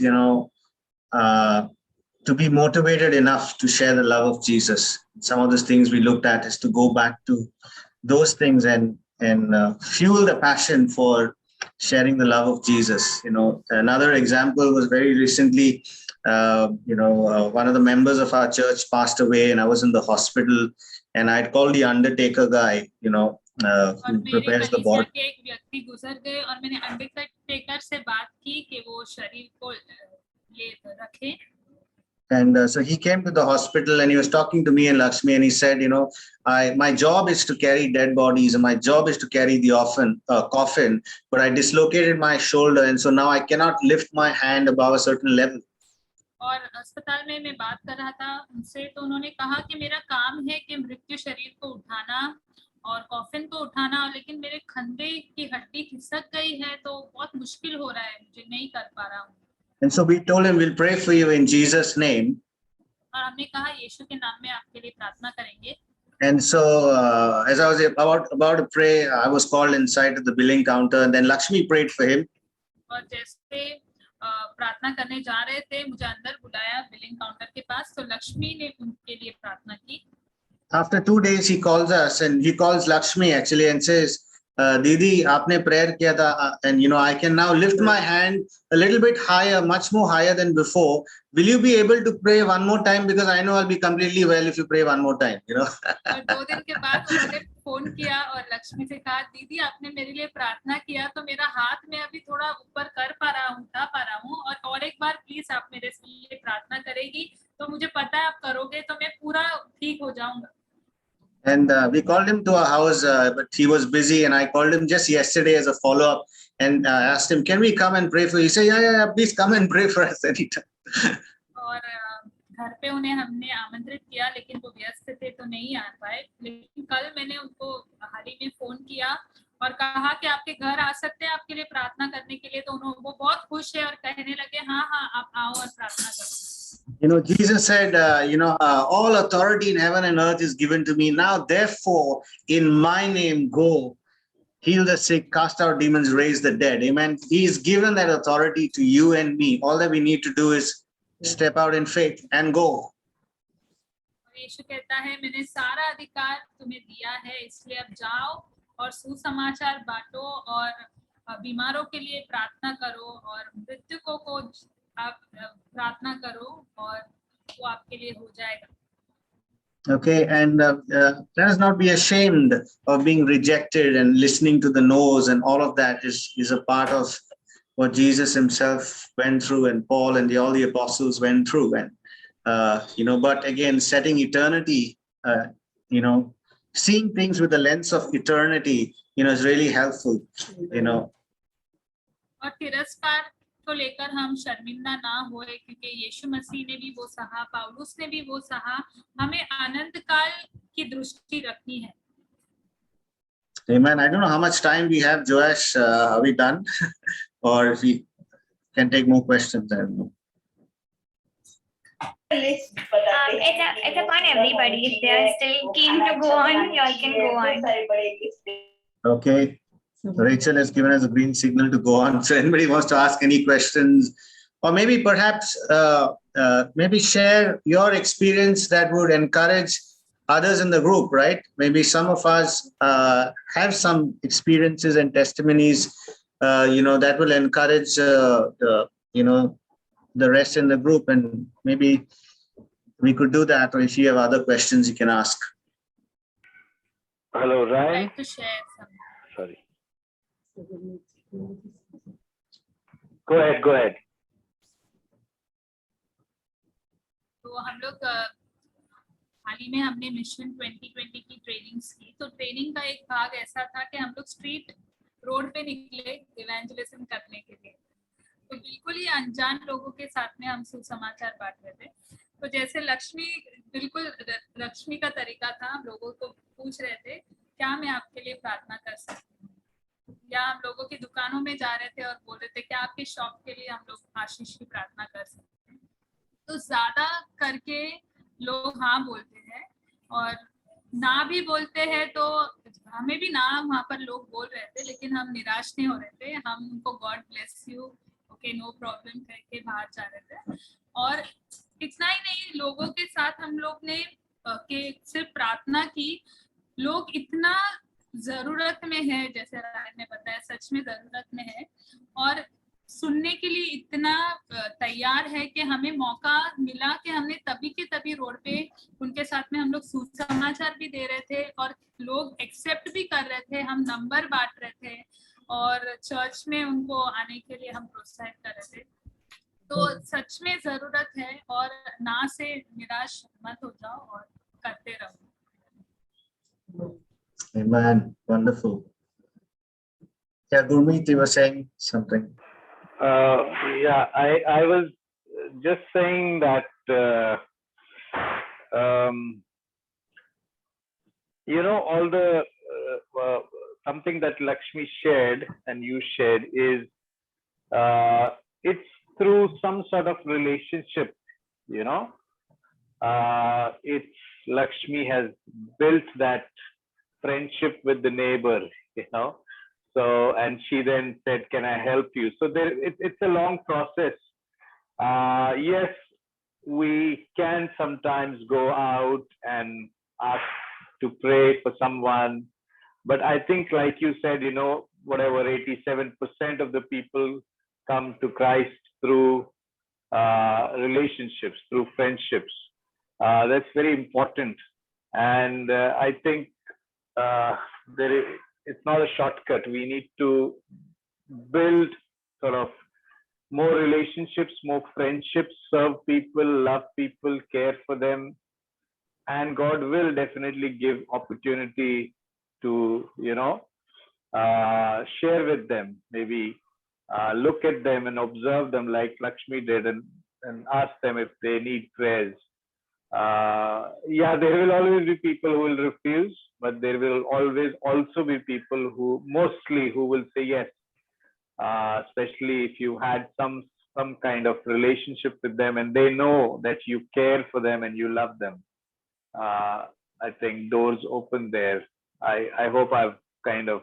to be motivated enough to share the love of Jesus. Some of the things we looked at is to go back to those things and fuel the passion for sharing the love of Jesus. Another example was very recently, one of the members of our church passed away, and I was in the hospital, and I'd called the undertaker guy, और who मेरे prepares the कलीसिया body. के एक व्यक्ति गुजर गए और मैंने अंडरटेकर से बात की कि वो शरीर को ले रखे. And so he came to the hospital and he was talking to me and Lakshmi, and he said, my job is to carry dead bodies and my job is to carry the coffin, but I dislocated my shoulder, and so now I cannot lift my hand above a certain level. और अस्पताल में मैं बात कर रहा था उनसे, तो उन्होंने कहा कि मेरा काम है कि मृत्यु शरीर को उठाना और कॉफिन को उठाना, लेकिन मेरे कंधे की हड्डी खिसक गई है तो बहुत मुश्किल हो रहा है, मुझे नहीं कर पा रहा हूँ. And so we told him, we'll pray for you in Jesus' name. और हमने कहा यीशु के नाम में आपके लिए प्रार्थना करेंगे. And so as I was about to pray, I was called inside to the billing counter, and then Lakshmi prayed for him. और जैसे प्रार्थना करने जा रहे थे, मुझे अंदर बुलाया बिलिंग काउंटर के पास, तो लक्ष्मी ने उनके लिए प्रार्थना की. After 2 days, he calls us, and he calls Lakshmi actually and says, Didi, आपने prayer किया था, and I can now lift my hand a little bit higher, much more higher than before. Will you be able to pray one more time, because I know I'll be completely well if you pray one more time, और 2 दिन के बाद उन्होंने phone किया और लक्ष्मी से कहा, दीदी आपने मेरे लिए प्रार्थना किया तो मेरा हाथ में अभी थोड़ा ऊपर कर पा रहा हूँ, उठा पा रहा हूँ, और एक बार प्लीज आप मेरे लिए प्रार्थना करेगी, तो मुझे पता है आप करोगे तो मैं पूरा ठीक हो जाऊंगा. And we called him to our house, but he was busy, and I called him just yesterday as a follow-up and asked him, can we come and pray for you? He said, yeah, please come and pray for us anytime. और घर पे उन्हें हमने आमंत्रित किया, लेकिन वो व्यस्त थे तो नहीं आ पाए, लेकिन कल मैंने उनको हाल ही में फोन किया और कहा कि आपके घर आ सकते हैं आपके लिए प्रार्थना करने के लिए, तो वो बहुत खुश है और कहने लगे हाँ आप आओ और प्रार्थना करो. Jesus said, all authority in heaven and earth is given to me. Now, therefore, in my name, go, heal the sick, cast out demons, raise the dead. Amen. He's given that authority to you and me. All that we need to do is step out in faith and go. यीशु कहता है, मैंने सारा अधिकार तुम्हें दिया है, इसलिए अब जाओ और सुसमाचार बांटो और बीमारों के लिए प्रार्थना करो और मृतकों को आप प्रार्थना करो और वो आपके लिए हो जाएगा. Okay, and let us not be ashamed of being rejected, and listening to the no's and all of that is a part of what Jesus himself went through, and Paul and all the apostles went through. And but again, setting eternity, seeing things with the lens of eternity, is really helpful. और तिरस्कार को लेकर हम शर्मिंदा ना होए, क्योंकि यीशु मसीह ने भी वो सहा, पौलुस ने भी वो सहा. हमें अनंत काल की दृष्टि रखनी है. Amen. I don't know how much time we have, Joash. Are we done? Or we can take more questions? I don't know. It's upon everybody. If they are still keen to go on, you all can go on. Okay. Rachel has given us a green signal to go on. So anybody wants to ask any questions, or maybe perhaps maybe share your experience that would encourage others in the group, right? Maybe some of us have some experiences and testimonies, that will encourage the rest in the group, and maybe we could do that. Or if you have other questions, you can ask. Hello, Ryan. I'd like to share some. Sorry. Go ahead. तो हम लोग हाल ही में हमने mission 2020 की trainings की, तो training का एक भाग ऐसा था कि हम लोग स्ट्रीट रोड पे निकले इवेंजलिज्म करने के लिए. तो बिल्कुल ही अनजान लोगों के साथ में हम सुसमाचार बांट रहे थे. तो जैसे लक्ष्मी का तरीका था, हम लोगों को पूछ रहे थे क्या मैं आपके लिए प्रार्थना कर सकती हूँ, या हम लोगों की दुकानों में जा रहे थे और बोल रहे थे क्या आपकी शॉप के लिए हम लोग आशीष की प्रार्थना कर सकते हैं. तो ज्यादा करके लोग हाँ बोलते हैं, और ना भी बोलते हैं तो हमें भी ना वहाँ पर लोग बोल रहे थे, लेकिन हम निराश नहीं हो रहे थे. हम उनको God bless you, okay, no problem करके बाहर जा रहे थे. और इतना ही नहीं, लोगों के साथ हम लोग ने सिर्फ प्रार्थना की. लोग इतना जरूरत में है, जैसे राय ने बताया, सच में जरूरत में है, और सुनने के लिए इतना तैयार है कि हमें मौका मिला कि हमने तभी के तभी रोड पे उनके साथ में हम लोग सुसमाचार भी दे रहे थे और लोग एक्सेप्ट भी कर रहे थे, हम नंबर बांट रहे थे और चर्च में उनको आने के लिए हम प्रोत्साहित कर रहे थे। तो सच में जरूरत है और ना से निराश मत हो जाओ और करते रहो। Amen. Wonderful. Yeah, Gurmeet, you were saying something. Yeah, I was just saying that you know, all the something that Lakshmi shared and you shared is it's through some sort of relationship, you know. It's Lakshmi has built that friendship with the neighbor, you know. So, and she then said, "Can I help you?" So there, it's a long process. Yes, we can sometimes go out and ask to pray for someone, but I think, like you said, you know, whatever 87% of the people come to Christ through relationships, through friendships. That's very important, and I think it's not a shortcut. We need to build sort of more relationships, more friendships, serve people, love people, care for them, and God will definitely give opportunity to, you know, share with them, maybe look at them and observe them like Lakshmi did, and ask them if they need prayers. Yeah, there will always be people who will refuse, but there will always also be people who will say yes, especially if you had some kind of relationship with them and they know that you care for them and you love them. I think doors open there. I hope I've kind of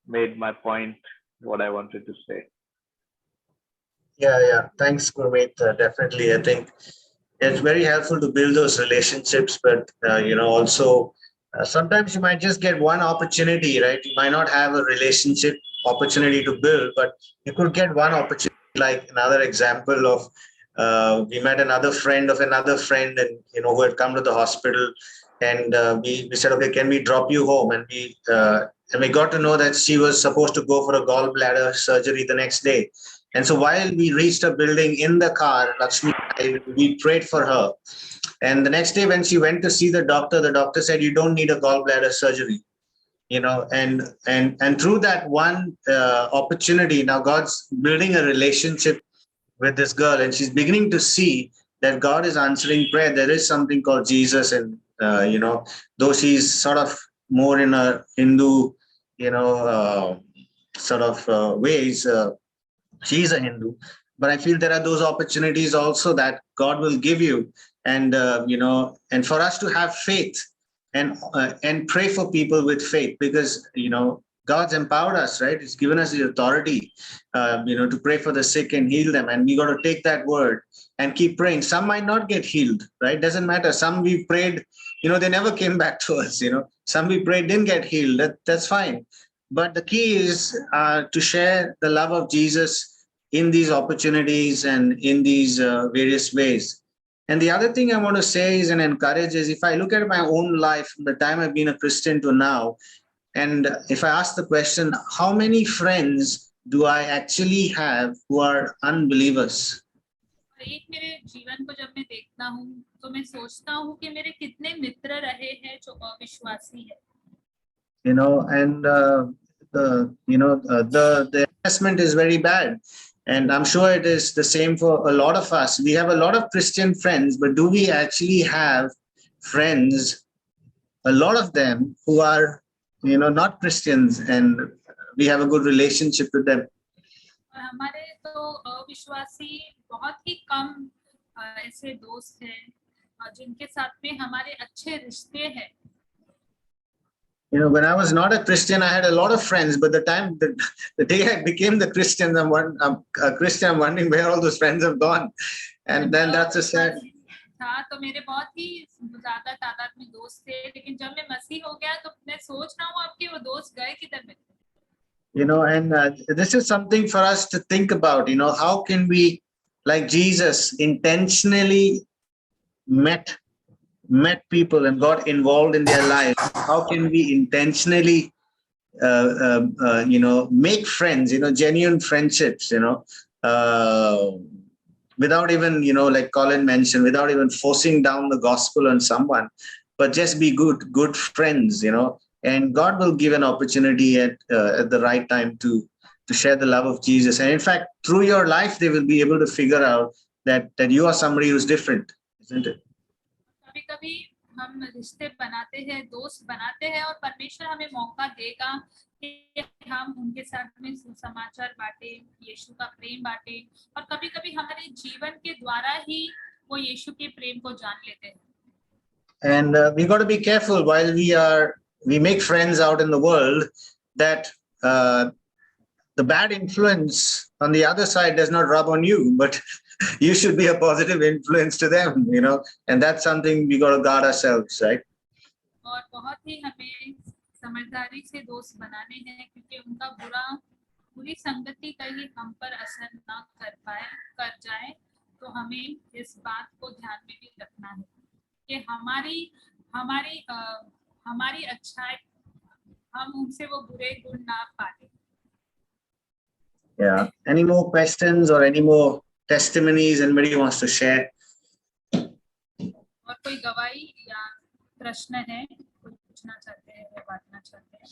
made my point, what I wanted to say. Yeah. Thanks, Gurmeet. Definitely, I think it's very helpful to build those relationships, but you know, also sometimes you might just get one opportunity, right? You might not have a relationship opportunity to build, but you could get one opportunity. Like another example of we met another friend of another friend, and you know, who had come to the hospital, and we said, okay, can we drop you home? And we got to know that she was supposed to go for a gallbladder surgery the next day. And so while we reached a building in the car, Lakshmi, we prayed for her. And the next day when she went to see the doctor said, you don't need a gallbladder surgery. You know, and through that one opportunity, now God's building a relationship with this girl, and she's beginning to see that God is answering prayer. There is something called Jesus, and you know, though she's sort of more in a Hindu, you know, sort of ways, she's a Hindu, but I feel there are those opportunities also that God will give you, and you know, and for us to have faith and pray for people with faith, because you know, God's empowered us, right? He's given us the authority, you know, to pray for the sick and heal them, and we got to take that word and keep praying. Some might not get healed, right? Doesn't matter. Some we prayed, you know, they never came back to us. You know, some we prayed didn't get healed. That's fine. But the key is to share the love of Jesus in these opportunities and in these various ways. And the other thing I want to say is and encourage is, if I look at my own life from the time I've been a Christian to now, and if I ask the question, how many friends do I actually have who are unbelievers? एक मेरे जीवन को जब मैं देखता हूँ तो मैं सोचता हूँ कि मेरे कितने मित्र रहे हैं जो अविश्वासी है. You know, and the assessment is very bad. And I'm sure it is the same for a lot of us. We have a lot of Christian friends, but do we actually have friends, a lot of them, who are, you know, not Christians, and we have a good relationship with them? हमारे तो अविश्वासी बहुत ही कम ऐसे दोस्त हैं जिनके साथ में हमारे अच्छे रिश्ते हैं. You know, when I was not a Christian, I had a lot of friends, but the day I became the Christian, I'm wondering where all those friends have gone. And then that's a sad. था तो मेरे बहुत ही ज्यादा तादाद में दोस्त थे, लेकिन जब मैं मसीह हो गया तो मैं सोच रहा हूँ अब कि वो दोस्त गए किधर में. And this is something for us to think about. How can we, like Jesus, intentionally met people and got involved in their lives? How can we intentionally make friends, genuine friendships, without even, like Colin mentioned, without even forcing down the gospel on someone, but just be good friends, and God will give an opportunity at the right time to share the love of Jesus. And in fact, through your life, they will be able to figure out that you are somebody who's different, isn't it? कभी-कभी हम रिश्ते बनाते हैं, दोस्त बनाते हैं, और परमेश्वर हमें मौका देगा कि हम उनके साथ में सुसमाचार बांटें, यीशु का प्रेम बांटें, और कभी-कभी हमारे जीवन के द्वारा ही वो यीशु के प्रेम को जान लेते हैं. And we got to be careful while we make friends out in the world, that the bad influence on the other side does not rub on you, but you should be a positive influence to them, and that's something we got to guard ourselves, right? और बहुत ही हमें समझदारी से दोस्त बनाने हैं, क्योंकि उनका बुरी संगति कहीं हम पर असर ना कर जाए, तो हमें इस बात को ध्यान में भी रखना है कि हमारी अच्छाई हम उनसे वो बुरे गुण ना पालें. Yeah. Any more questions or any more testimonies anybody wants to share? और कोई गवाही या प्रश्न है, कोई पूछना चाहते हैं या बांटना चाहते हैं?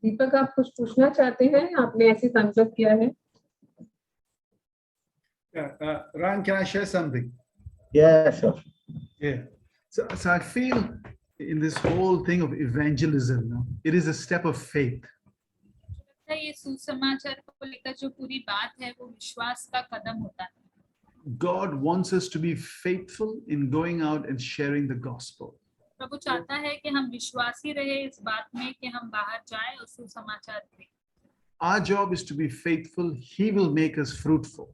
दीपक, आप कुछ पूछना चाहते हैं? आपने ऐसे संकल्प किया है. Yeah, Ryan, can I share something? Yeah, sure. Yeah. So I feel in this whole thing of evangelism, it is a step of faith. ये सुसमाचार को लेकर जो पूरी बात है, वो विश्वास का कदम होता है. God wants us to be faithful in going out and sharing the gospel. प्रभु चाहता है कि हम विश्वासी रहे इस बात में कि हम बाहर जाएं और सुसमाचार दें. Our job is to be faithful. He will make us fruitful.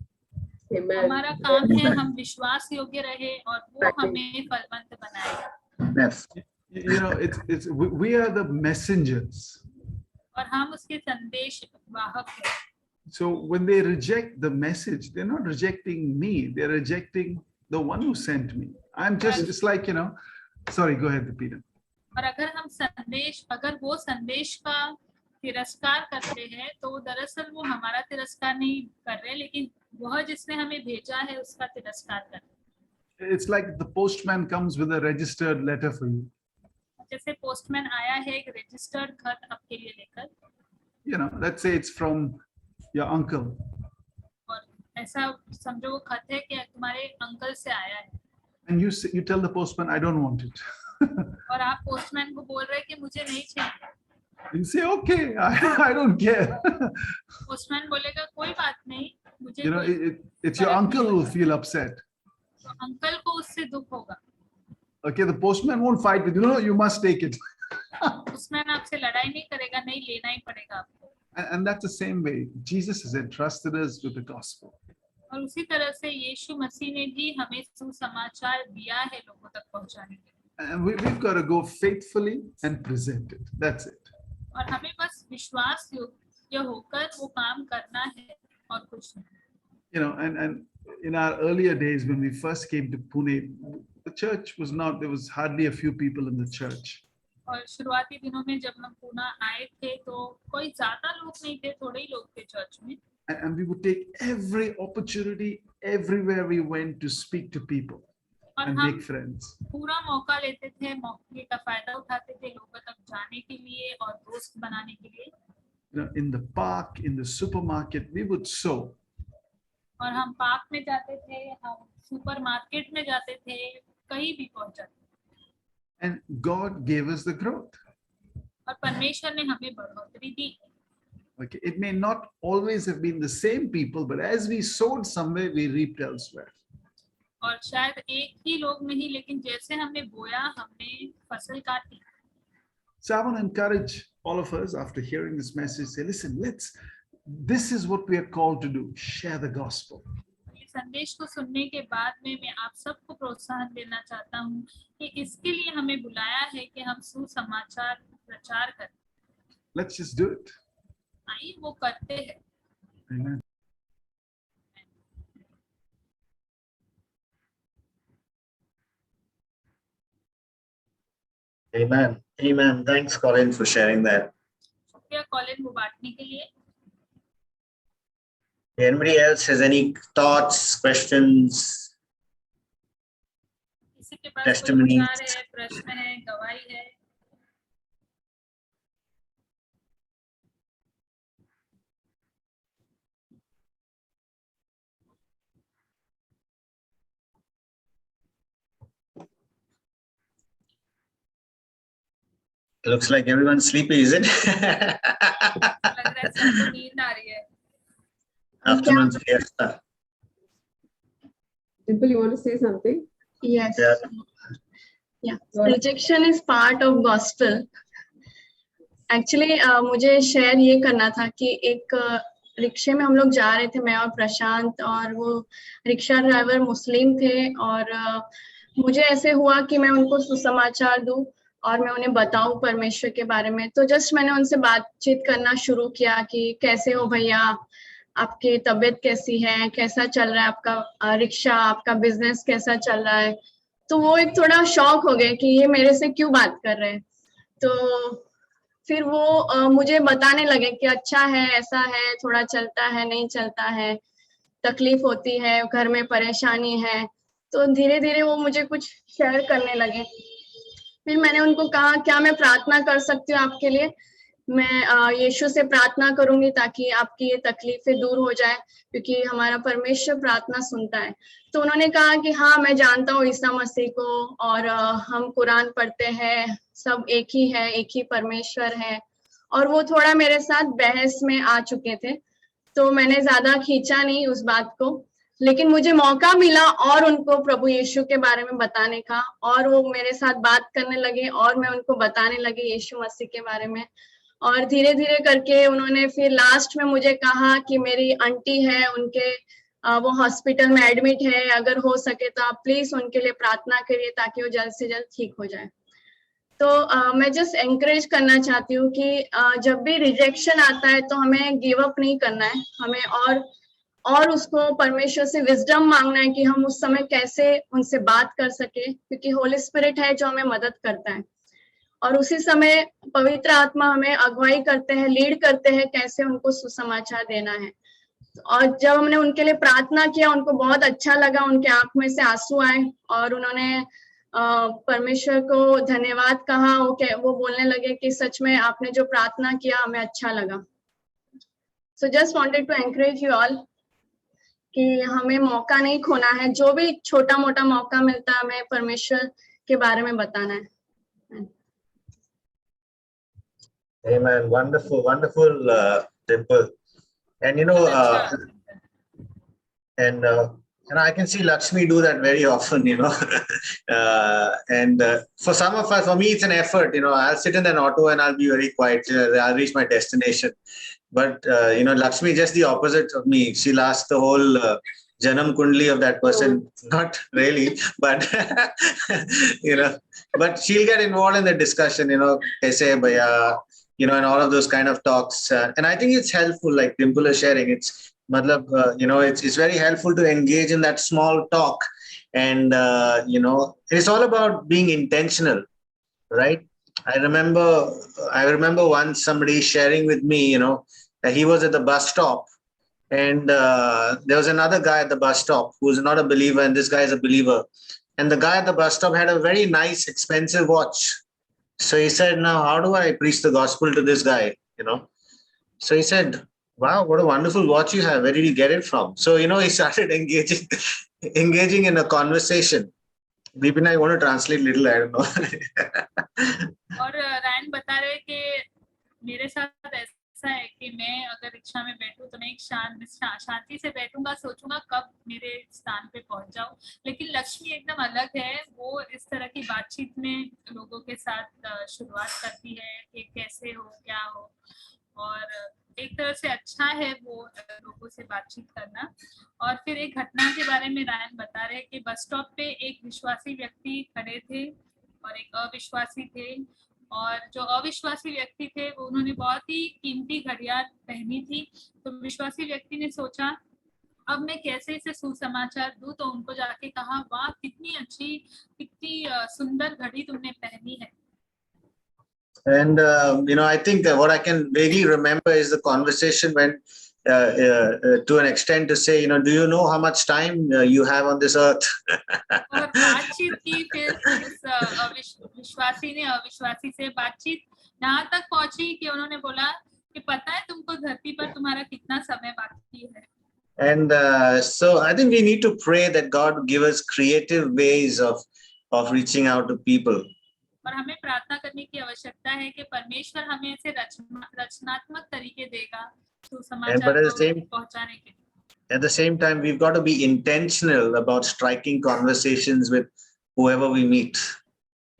हमारा काम है हम विश्वास योग्य रहे और वो हमें फलवंत बनाएगा. Yes. We are the messengers. और हम उसके संदेश वाहक हैं. So when they reject the message, they're not rejecting me, they're rejecting the one who sent me. I'm just like, sorry, go ahead, Peter. और अगर वो संदेश का तिरस्कार करते हैं, तो दरअसल वो हमारा तिरस्कार नहीं कर रहे, लेकिन वह जिसने हमें भेजा है उसका तिरस्कार कर रहे. It's like the postman comes with a registered letter for you. जैसे पोस्टमैन आया है एक रजिस्टर्ड खत आपके लिए लेकर. Let's say it's from your uncle. और ऐसा समझो वो खत है कि तुम्हारे अंकल से आया है. And you tell the postman, I don't want it. और आप पोस्टमैन को बोल रहे हैं कि मुझे नहीं चाहिए. You say, okay, I don't care. Postman बोलेगा कोई बात नहीं, मुझे it's your uncle who will feel upset. तो अंकल को उससे दुख होगा. Okay, the postman won't fight with you. No, you must take it. Postman आपसे लड़ाई नहीं करेगा, नहीं लेना ही पड़ेगा आपको. And that's the same way Jesus has entrusted us with the gospel. और उसी तरह से यीशु मसीह ने भी हमें सुसमाचार दिया है लोगों तक पहुंचाने के लिए. And we've got to go faithfully and present it. That's it. और हमें बस विश्वास योग्य होकर वो काम करना है और कुछ नहीं. And in our earlier days when we first came to Pune, the church was not, there was hardly a few people in the church. और शुरुआती दिनों में जब हम पुणे आए थे तो कोई ज्यादा लोग नहीं थे, थोड़े ही लोग थे चर्च में. And we would take every opportunity everywhere we went to speak to people and make friends. पूरा मौका लेते थे, मौके का फायदा उठाते थे लोगों तक जाने के लिए और दोस्त बनाने के लिए. In the park, in the supermarket, we would sow. और हम पार्क में जाते थे, हम सुपरमार्केट में जाते थे, कहीं भी पहुंच जाते. And God gave us the growth. और परमेश्वर ने हमें बढ़ोतरी दी. Okay, it may not always have been the same people, but as we sowed somewhere, we reaped elsewhere. और शायद एक ही लोग नहीं, लेकिन जैसे हमने बोया हमने फसल काटी. So I want to encourage all of us after hearing this message, say, listen, this is what we are called to do, share the gospel. संदेश को सुनने के बाद में मैं आप सबको प्रोत्साहन देना चाहता हूँ कि इसके लिए हमें बुलाया है कि हम सुसमाचार प्रचार करते Let's just do it. आइए वो करते हैं। Amen. Amen. Amen. Thanks, Colin, for sharing that. शुक्रिया कॉलिन वो बांटने के लिए। Anybody else has any thoughts, questions, किसी के पास कोई testimonies? विचार है, प्रश्न है, गवाही है? It looks like everyone's sleepy, is it? लग रहा है सबको नींद आ रही है। Afternoon siesta. Dimple, you want to say something? Yes. Yeah. Yeah. Rejection is part of gospel. Actually, मुझे शेयर ये करना था कि एक रिक्शे में हम लोग जा रहे थे, मैं और प्रशांत, और वो रिक्शा ड्राइवर मुस्लिम थे, और मुझे ऐसे हुआ कि मैं उनको सुसमाचार दूं और मैं उन्हें बताऊं परमेश्वर के बारे में। तो जस्ट मैंने उनसे बातचीत करना शुरू किया कि कैसे हो भैया, आपकी तबीयत कैसी है, कैसा चल रहा है आपका रिक्शा, आपका बिजनेस कैसा चल रहा है। तो वो एक थोड़ा शॉक हो गए कि ये मेरे से क्यों बात कर रहे हैं। तो फिर वो मुझे बताने लगे कि अच्छा है, ऐसा है, थोड़ा चलता है, नहीं चलता है, तकलीफ होती है, घर में परेशानी है। तो धीरे धीरे वो मुझे कुछ शेयर करने लगे। फिर मैंने उनको कहा क्या मैं प्रार्थना कर सकती हूँ आपके लिए? मैं यीशु से प्रार्थना करूंगी ताकि आपकी ये तकलीफें दूर हो जाए, क्योंकि हमारा परमेश्वर प्रार्थना सुनता है। तो उन्होंने कहा कि हाँ, मैं जानता हूँ ईसा मसीह को, और हम कुरान पढ़ते हैं, सब एक ही है, एक ही परमेश्वर है। और वो थोड़ा मेरे साथ बहस में आ चुके थे, तो मैंने ज्यादा खींचा नहीं उस बात को, लेकिन मुझे मौका मिला और उनको प्रभु यीशु के बारे में बताने का, और वो मेरे साथ बात करने लगे और मैं उनको बताने लगी यीशु मसीह के बारे में। और धीरे धीरे करके उन्होंने फिर लास्ट में मुझे कहा कि मेरी आंटी है, उनके वो हॉस्पिटल में एडमिट है, अगर हो सके तो आप प्लीज उनके लिए प्रार्थना करिए ताकि वो जल्द से जल्द ठीक हो जाए। तो मैं जस्ट एनकरेज करना चाहती हूँ कि जब भी रिजेक्शन आता है तो हमें गिव अप नहीं करना है, हमें और उसको परमेश्वर से विजडम मांगना है कि हम उस समय कैसे उनसे बात कर सके, क्योंकि होली स्पिरिट है जो हमें मदद करता है, और उसी समय पवित्र आत्मा हमें अगुवाई करते हैं, लीड करते हैं कैसे उनको सुसमाचार देना है। और जब हमने उनके लिए प्रार्थना किया, उनको बहुत अच्छा लगा, उनके आंख में से आंसू आए और उन्होंने परमेश्वर को धन्यवाद कहा। वो बोलने लगे कि सच में आपने जो प्रार्थना किया हमें अच्छा लगा। So just wanted to encourage you all कि हमें मौका नहीं खोना है, जो भी छोटा मोटा मौका मिलता है हमें परमेश्वर के बारे में बताना है। Amen. Wonderful, wonderful, Dimple. And you know, and I can see Lakshmi do that very often, you know. For some of us, for me, it's an effort. You know, I'll sit in an auto and I'll be very quiet. I'll reach my destination. But you know, Lakshmi is just the opposite of me. She'll ask the whole Janam Kundli of that person. Not really, but you know, but she'll get involved in the discussion. You know, kaise hai bhaiya, you know, and all of those kind of talks. And I think it's helpful, like Dimple is sharing. It's, you know, it's very helpful to engage in that small talk. And, you know, it's all about being intentional, right? I remember once somebody sharing with me, you know, that he was at the bus stop and there was another guy at the bus stop who's not a believer and this guy is a believer. And the guy at the bus stop had a very nice, expensive watch. So he said, now, how do I preach the gospel to this guy? You know, so he said, wow, what a wonderful watch you have. Where did you get it from? So, you know, he started engaging in a conversation. Vipin, I want to translate little, I don't know. और रैन बता रहे कि मेरे साथ ऐसा है कि मैं अगर रिक्शा में बैठूं तो मैं एक शांति से बैठूंगा, सोचूंगा कब मेरे स्थान पे पहुंच जाऊं। लेकिन लक्ष्मी एकदम अलग है, वो इस तरह की बातचीत में लोगों के साथ शुरुआत करती है कि कैसे हो, क्या हो, और एक तरह से अच्छा है वो लोगों से बातचीत करना। और फिर एक घटना के बारे में रायन बता रहे कि बस स्टॉप पे एक विश्वासी व्यक्ति खड़े थे और एक अविश्वासी थे, और जो अविश्वासी व्यक्ति थे वो उन्होंने बहुत ही कीमती घड़ियां पहनी थी। तो विश्वासी व्यक्ति ने सोचा अब मैं कैसे इसे सुसमाचार दूं, तो उनको जाके कहा वाह कितनी अच्छी, कितनी सुंदर घड़ी तुमने पहनी है। And I think that what I can vaguely remember is the conversation when, to an extent, to say, do you know how much time you have on this earth? और बातचीत की फिर उस विश्वासी ने अविश्वासी से बातचीत यहाँ तक पहुंची कि उन्होंने बोला कि पता है तुमको धरती पर तुम्हारा कितना समय बाकी है। And so I think we need to pray that God give us creative ways of reaching out to people. और हमें प्रार्थना करने की आवश्यकता है कि परमेश्वर हमें ऐसे रचनात्मक तरीके देगा सुसमाचार को पहुंचाने के लिए। At the same time, we've got to be intentional about striking conversations with whoever we meet.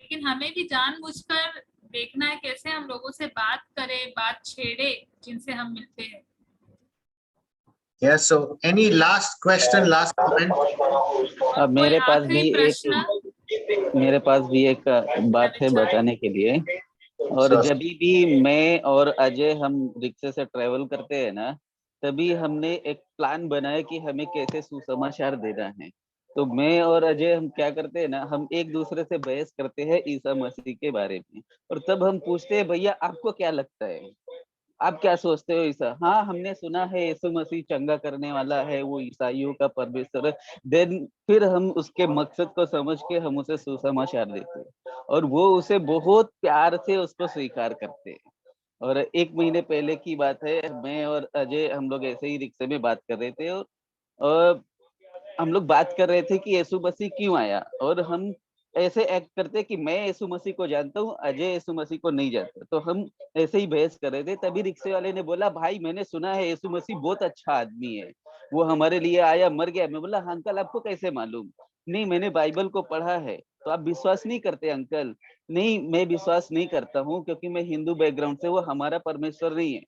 लेकिन हमें भी जानबूझकर देखना है कैसे हम लोगों से बात करें, बात छेड़े जिनसे हम मिलते हैं। Yeah, so any last question, last comment? मेरे पास भी एक बात है बताने के लिए। और जब भी मैं और अजय हम रिक्शे से ट्रेवल करते हैं ना, तभी हमने एक प्लान बनाया कि हमें कैसे सुसमाचार देना है। तो मैं और अजय हम क्या करते हैं ना, हम एक दूसरे से बहस करते हैं ईसा मसीह के बारे में। और तब हम पूछते हैं भैया आपको क्या लगता है, आप क्या सोचते हो ईसा? हाँ हमने सुना है यीशु मसीह चंगा करने वाला है, वो ईसाइयों का परमेश्वर है। देन फिर हम उसके मकसद को समझ के हम उसे सुसमाचार देते हैं और वो उसे बहुत प्यार से उसको स्वीकार करते हैं। और 1 महीने पहले की बात है, मैं और अजय हम लोग ऐसे ही रिक्शे में बात कर रहे थे और हम लोग बात कर रहे थे कि यीशु मसीह क्यों आया। और हम ऐसे एक्ट करते कि मैं यीशु मसीह को जानता हूँ, अजय यीशु मसीह को नहीं जानता। तो हम ऐसे ही बहस कर रहे थे। तभी रिक्शे वाले ने बोला भाई मैंने सुना है यीशु मसीह बहुत अच्छा आदमी है, वो हमारे लिए आया मर गया। मैं बोला अंकल आपको कैसे मालूम? नहीं मैंने बाइबल को पढ़ा है। तो आप विश्वास नहीं करते अंकल? नहीं मैं विश्वास नहीं करता हूँ क्योंकि मैं हिंदू बैकग्राउंड से, वो हमारा परमेश्वर नहीं है।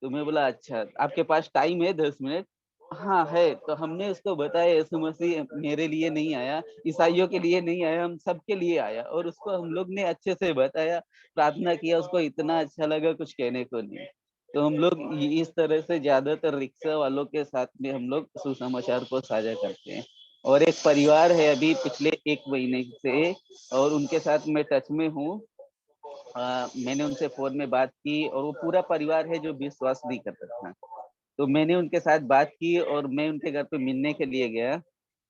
तो मैं बोला अच्छा आपके पास टाइम है 10 मिनट? हाँ है। तो हमने उसको बताया यीशु मसीह मेरे लिए नहीं आया, ईसाइयों के लिए नहीं आया, हम सबके लिए आया। और उसको हम लोग ने अच्छे से बताया, प्रार्थना किया, उसको इतना अच्छा लगा कुछ कहने को नहीं। तो हम लोग इस तरह से ज्यादातर रिक्शा वालों के साथ में हम लोग सुसमाचार को साझा करते हैं। और एक परिवार है अभी पिछले 1 महीने से, और उनके साथ मैं टच में हूँ। मैंने उनसे फोन में बात की और वो पूरा परिवार है जो विश्वास नहीं करता था। तो मैंने उनके साथ बात की और मैं उनके घर पे मिलने के लिए गया।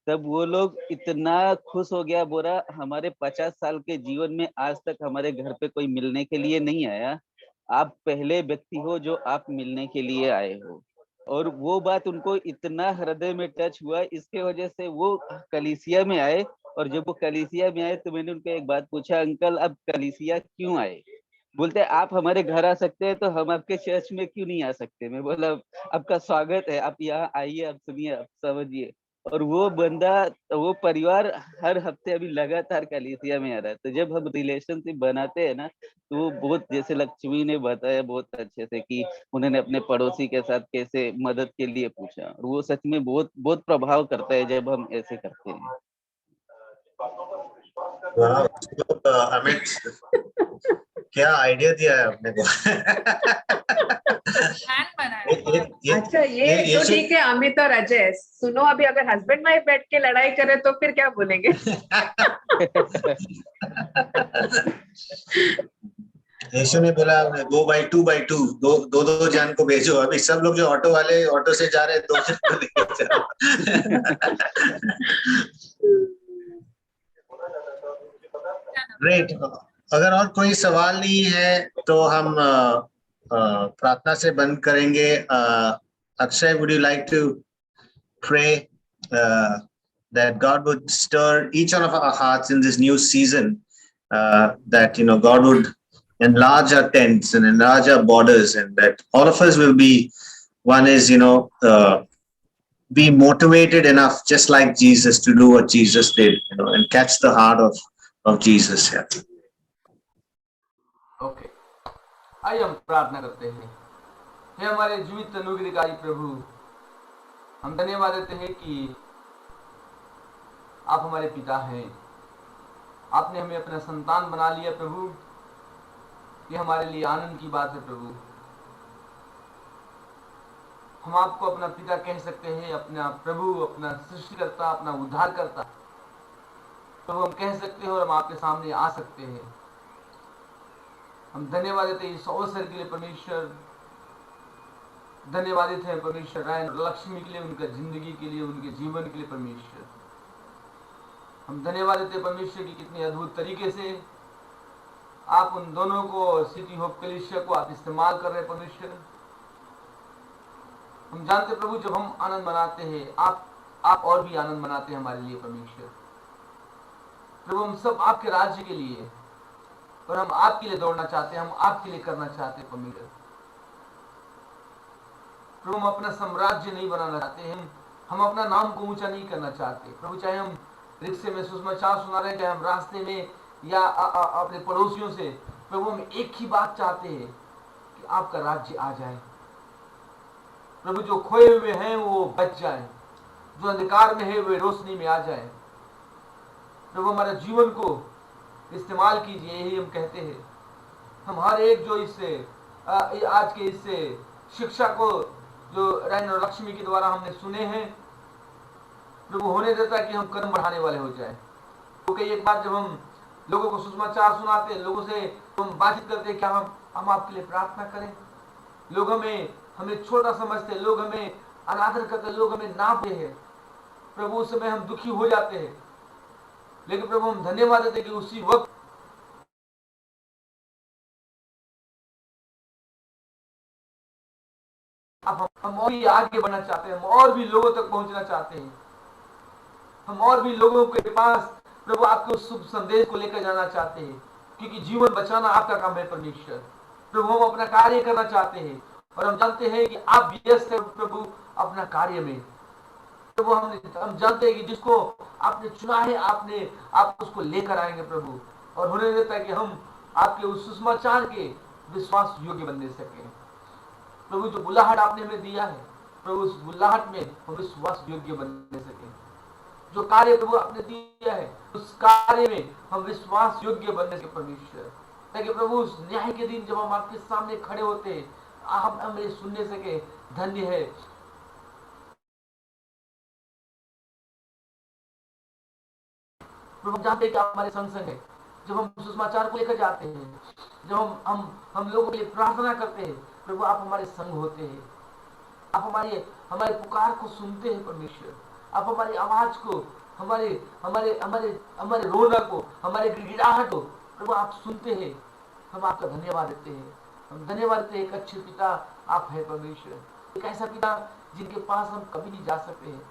तब वो लोग इतना खुश हो गया, बोला हमारे 50 साल के जीवन में आज तक हमारे घर पे कोई मिलने के लिए नहीं आया, आप पहले व्यक्ति हो जो आप मिलने के लिए आए हो। और वो बात उनको इतना हृदय में टच हुआ, इसके वजह से वो कलीसिया में आए। और जब वो कलीसिया में आए तो मैंने उनको एक बात पूछा, अंकल अब कलीसिया क्यों आए? बोलते आप हमारे घर आ सकते हैं तो हम आपके चर्च में क्यों नहीं आ सकते? मैं बोला आपका स्वागत है, आप यहाँ आइए, आप सुनिए, आप समझिए। और वो बंदा, वो परिवार हर हफ्ते अभी लगातार कलीसिया में आ रहा है। तो जब हम रिलेशनशिप बनाते हैं ना, तो वो बहुत, जैसे लक्ष्मी ने बताया बहुत अच्छे से कि उन्होंने अपने पड़ोसी के साथ कैसे मदद के लिए पूछा, और वो सच में बहुत बहुत प्रभाव करता है जब हम ऐसे करते हैं। अमित क्या आइडिया दिया है आपने को? अच्छा ये तो ठीक है अमित और अजय, सुनो अभी अगर हस्बैंड वाइफ बैठ के लड़ाई करे तो फिर क्या बोलेंगे? यीशु ने बोला गो बाई 2 by 2, दो जन को भेजो। अभी सब लोग जो ऑटो वाले ऑटो से जा रहे हैं, 2 जन को लेके जाओ। ग्रेट। अगर और कोई सवाल नहीं है तो हम प्रार्थना से बंद करेंगे। Akshay, would you like to pray that God would stir each one of our hearts in this new season, that God would enlarge our tents and enlarge our borders, and that all of us will be, one is be motivated enough just like Jesus to do what Jesus did, and catch the heart of Jesus here. Okay, आइए हम प्रार्थना करते हैं। हे हमारे जीवित अनुग्रहकारी प्रभु, हम धन्यवाद देते हैं कि आप हमारे पिता हैं। आपने हमें अपना संतान बना लिया प्रभु, ये हमारे लिए आनंद की बात है प्रभु। हम आपको अपना पिता कह सकते हैं, अपना प्रभु, अपना सृष्टिकर्ता, अपना उद्धारकर्ता प्रभु हम कह सकते हैं और हम आपके सामने आ सकते हैं। हम धन्यवाद देते हैं इस अवसर के लिए परमेश्वर। धन्यवादित है परमेश्वर रायन और लक्ष्मी के लिए, उनका जिंदगी के लिए, उनके जीवन के लिए परमेश्वर। हम धन्यवाद देते हैं परमेश्वर की कितने अद्भुत तरीके से आप उन दोनों को, सिटी होप कलीसिया को आप इस्तेमाल कर रहे हैं परमेश्वर। हम जानते प्रभु जब हम आनंद मनाते हैं आप और भी आनंद मनाते हैं हमारे लिए परमेश्वर। प्रभु हम सब आपके राज्य के लिए और हम आपके लिए दौड़ना चाहते हैं, हम आपके लिए करना चाहते हैं परमेश्वर। प्रभु हम अपना साम्राज्य नहीं बनाना चाहते, हम अपना नाम को ऊंचा नहीं करना चाहते प्रभु। चाहे हम रिक्शे में सुसमाचार सुना रहे, चाहे हम रास्ते में या अपने पड़ोसियों से, प्रभु हम एक ही बात चाहते हैं कि आपका राज्य आ जाए प्रभु। जो खोए हुए हैं वो बच जाए, जो अंधकार में है वे रोशनी में आ जाए प्रभु। हमारे जीवन को इस्तेमाल कीजिए, यही हम कहते हैं। हम हर एक जो इससे आज के इससे शिक्षा को जो रायन और लक्ष्मी के द्वारा हमने सुने हैं प्रभु, होने देता कि हम कदम बढ़ाने वाले हो जाए। क्योंकि एक बार जब हम लोगों को सुसमाचार सुनाते हैं, लोगों से हम बातचीत करते हैं, क्या हम आपके लिए प्रार्थना करें? लोग हमें छोटा समझते हैं, लोग हमें अनादर करते हैं, लोग हमें नापते हैं प्रभु। उस समय हम दुखी हो जाते हैं, लेकिन प्रभु हम धन्यवाद देते कि उसी वक्त अब हम और भी आगे बढ़ना चाहते हैं, हम और भी लोगों तक पहुंचना चाहते हैं, हम और भी लोगों के पास प्रभु आपके उस शुभ संदेश को लेकर जाना चाहते हैं, क्योंकि जीवन बचाना आपका काम है परमेश्वर। प्रभु हम अपना कार्य करना चाहते हैं और हम जानते हैं कि आप व्यस्त हैं प्रभु अपना कार्य में प्रभु। हम जानते हैं कि जिसको आपने चुना है आप उसको लेकर आएंगे प्रभु, और होने देता है कि हम आपके उस सुसमाचार के विश्वास योग्य बनने सके प्रभु। जो बुलाहट आपने हमें दिया है प्रभु, उस बुलाहट में हम विश्वास योग्य बनने सके। जो कार्य प्रभु आपने दिया है उस कार्य में हम विश्वास योग्य बनने सके परमेश्वर, ताकि प्रभु उस न्याय के दिन जब हम आपके सामने खड़े होते हैं आप हमें सुनने सके। धन्य है प्रभु, जानते हैं कि आप हमारे संग संग है। जब हम सुसमाचार को लेकर जाते हैं, जब हम लोगों के लिए प्रार्थना करते हैं प्रभु, आप हमारे संग होते हैं। आप हमारे पुकार को सुनते हैं परमेश्वर। आप हमारी आवाज को, हमारे रोना को, हमारे गिड़गिड़ाहट को प्रभु आप सुनते हैं। हम आपका धन्यवाद देते हैं। हम धन्यवाद देते हैं, एक अच्छे पिता आप है परमेश्वर, एक ऐसा पिता जिनके पास हम कभी नहीं जा सकते हैं,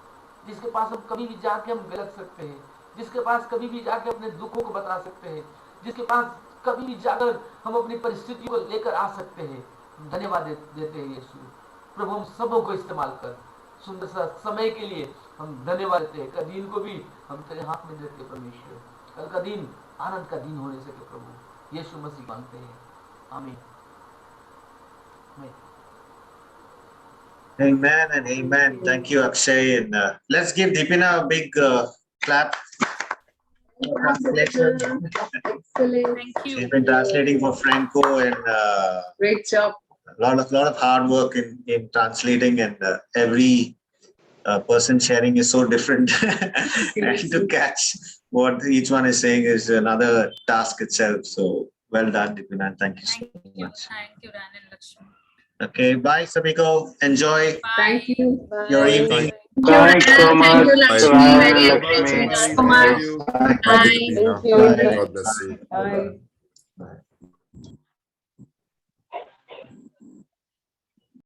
जिसके पास हम कभी भी जाके हम गलत सकते हैं, जिसके पास कभी भी जाके अपने दुखों को बता सकते हैं, जिसके पास कभी भी जाकर हम अपनी परिस्थिति को लेकर आ सकते हैं। हम धन्यवाद देते हैं यीशु प्रभु। हम सबों को इस्तेमाल कर सुंदर सा समय के लिए हम धन्यवाद देते हैं। कल दिन को भी हम तेरे हाथ में देते हैं परमेश्वर। कल का दिन आनंद का दिन होने सके प्रभु, यीशु मसीह मांगते हैं, आमीन। Amen and amen. Thank you, Akshay. And let's give Deepina a big clap. Translation. Excellent. Thank you. She's been translating for Franco, and Great job. a lot of hard work in translating, and every person sharing is so different, and to catch what each one is saying is another task itself. So well done, Deepina. Thank you so much. Thank you, Ryan and Lakshmi. Okay, bye, Samiko. Enjoy Thank you. your evening. Thanks so much. Thank you, Lakshmi. Bye. Very Lakshmi. appreciated so much. Bye. God bless you. Bye. Bye.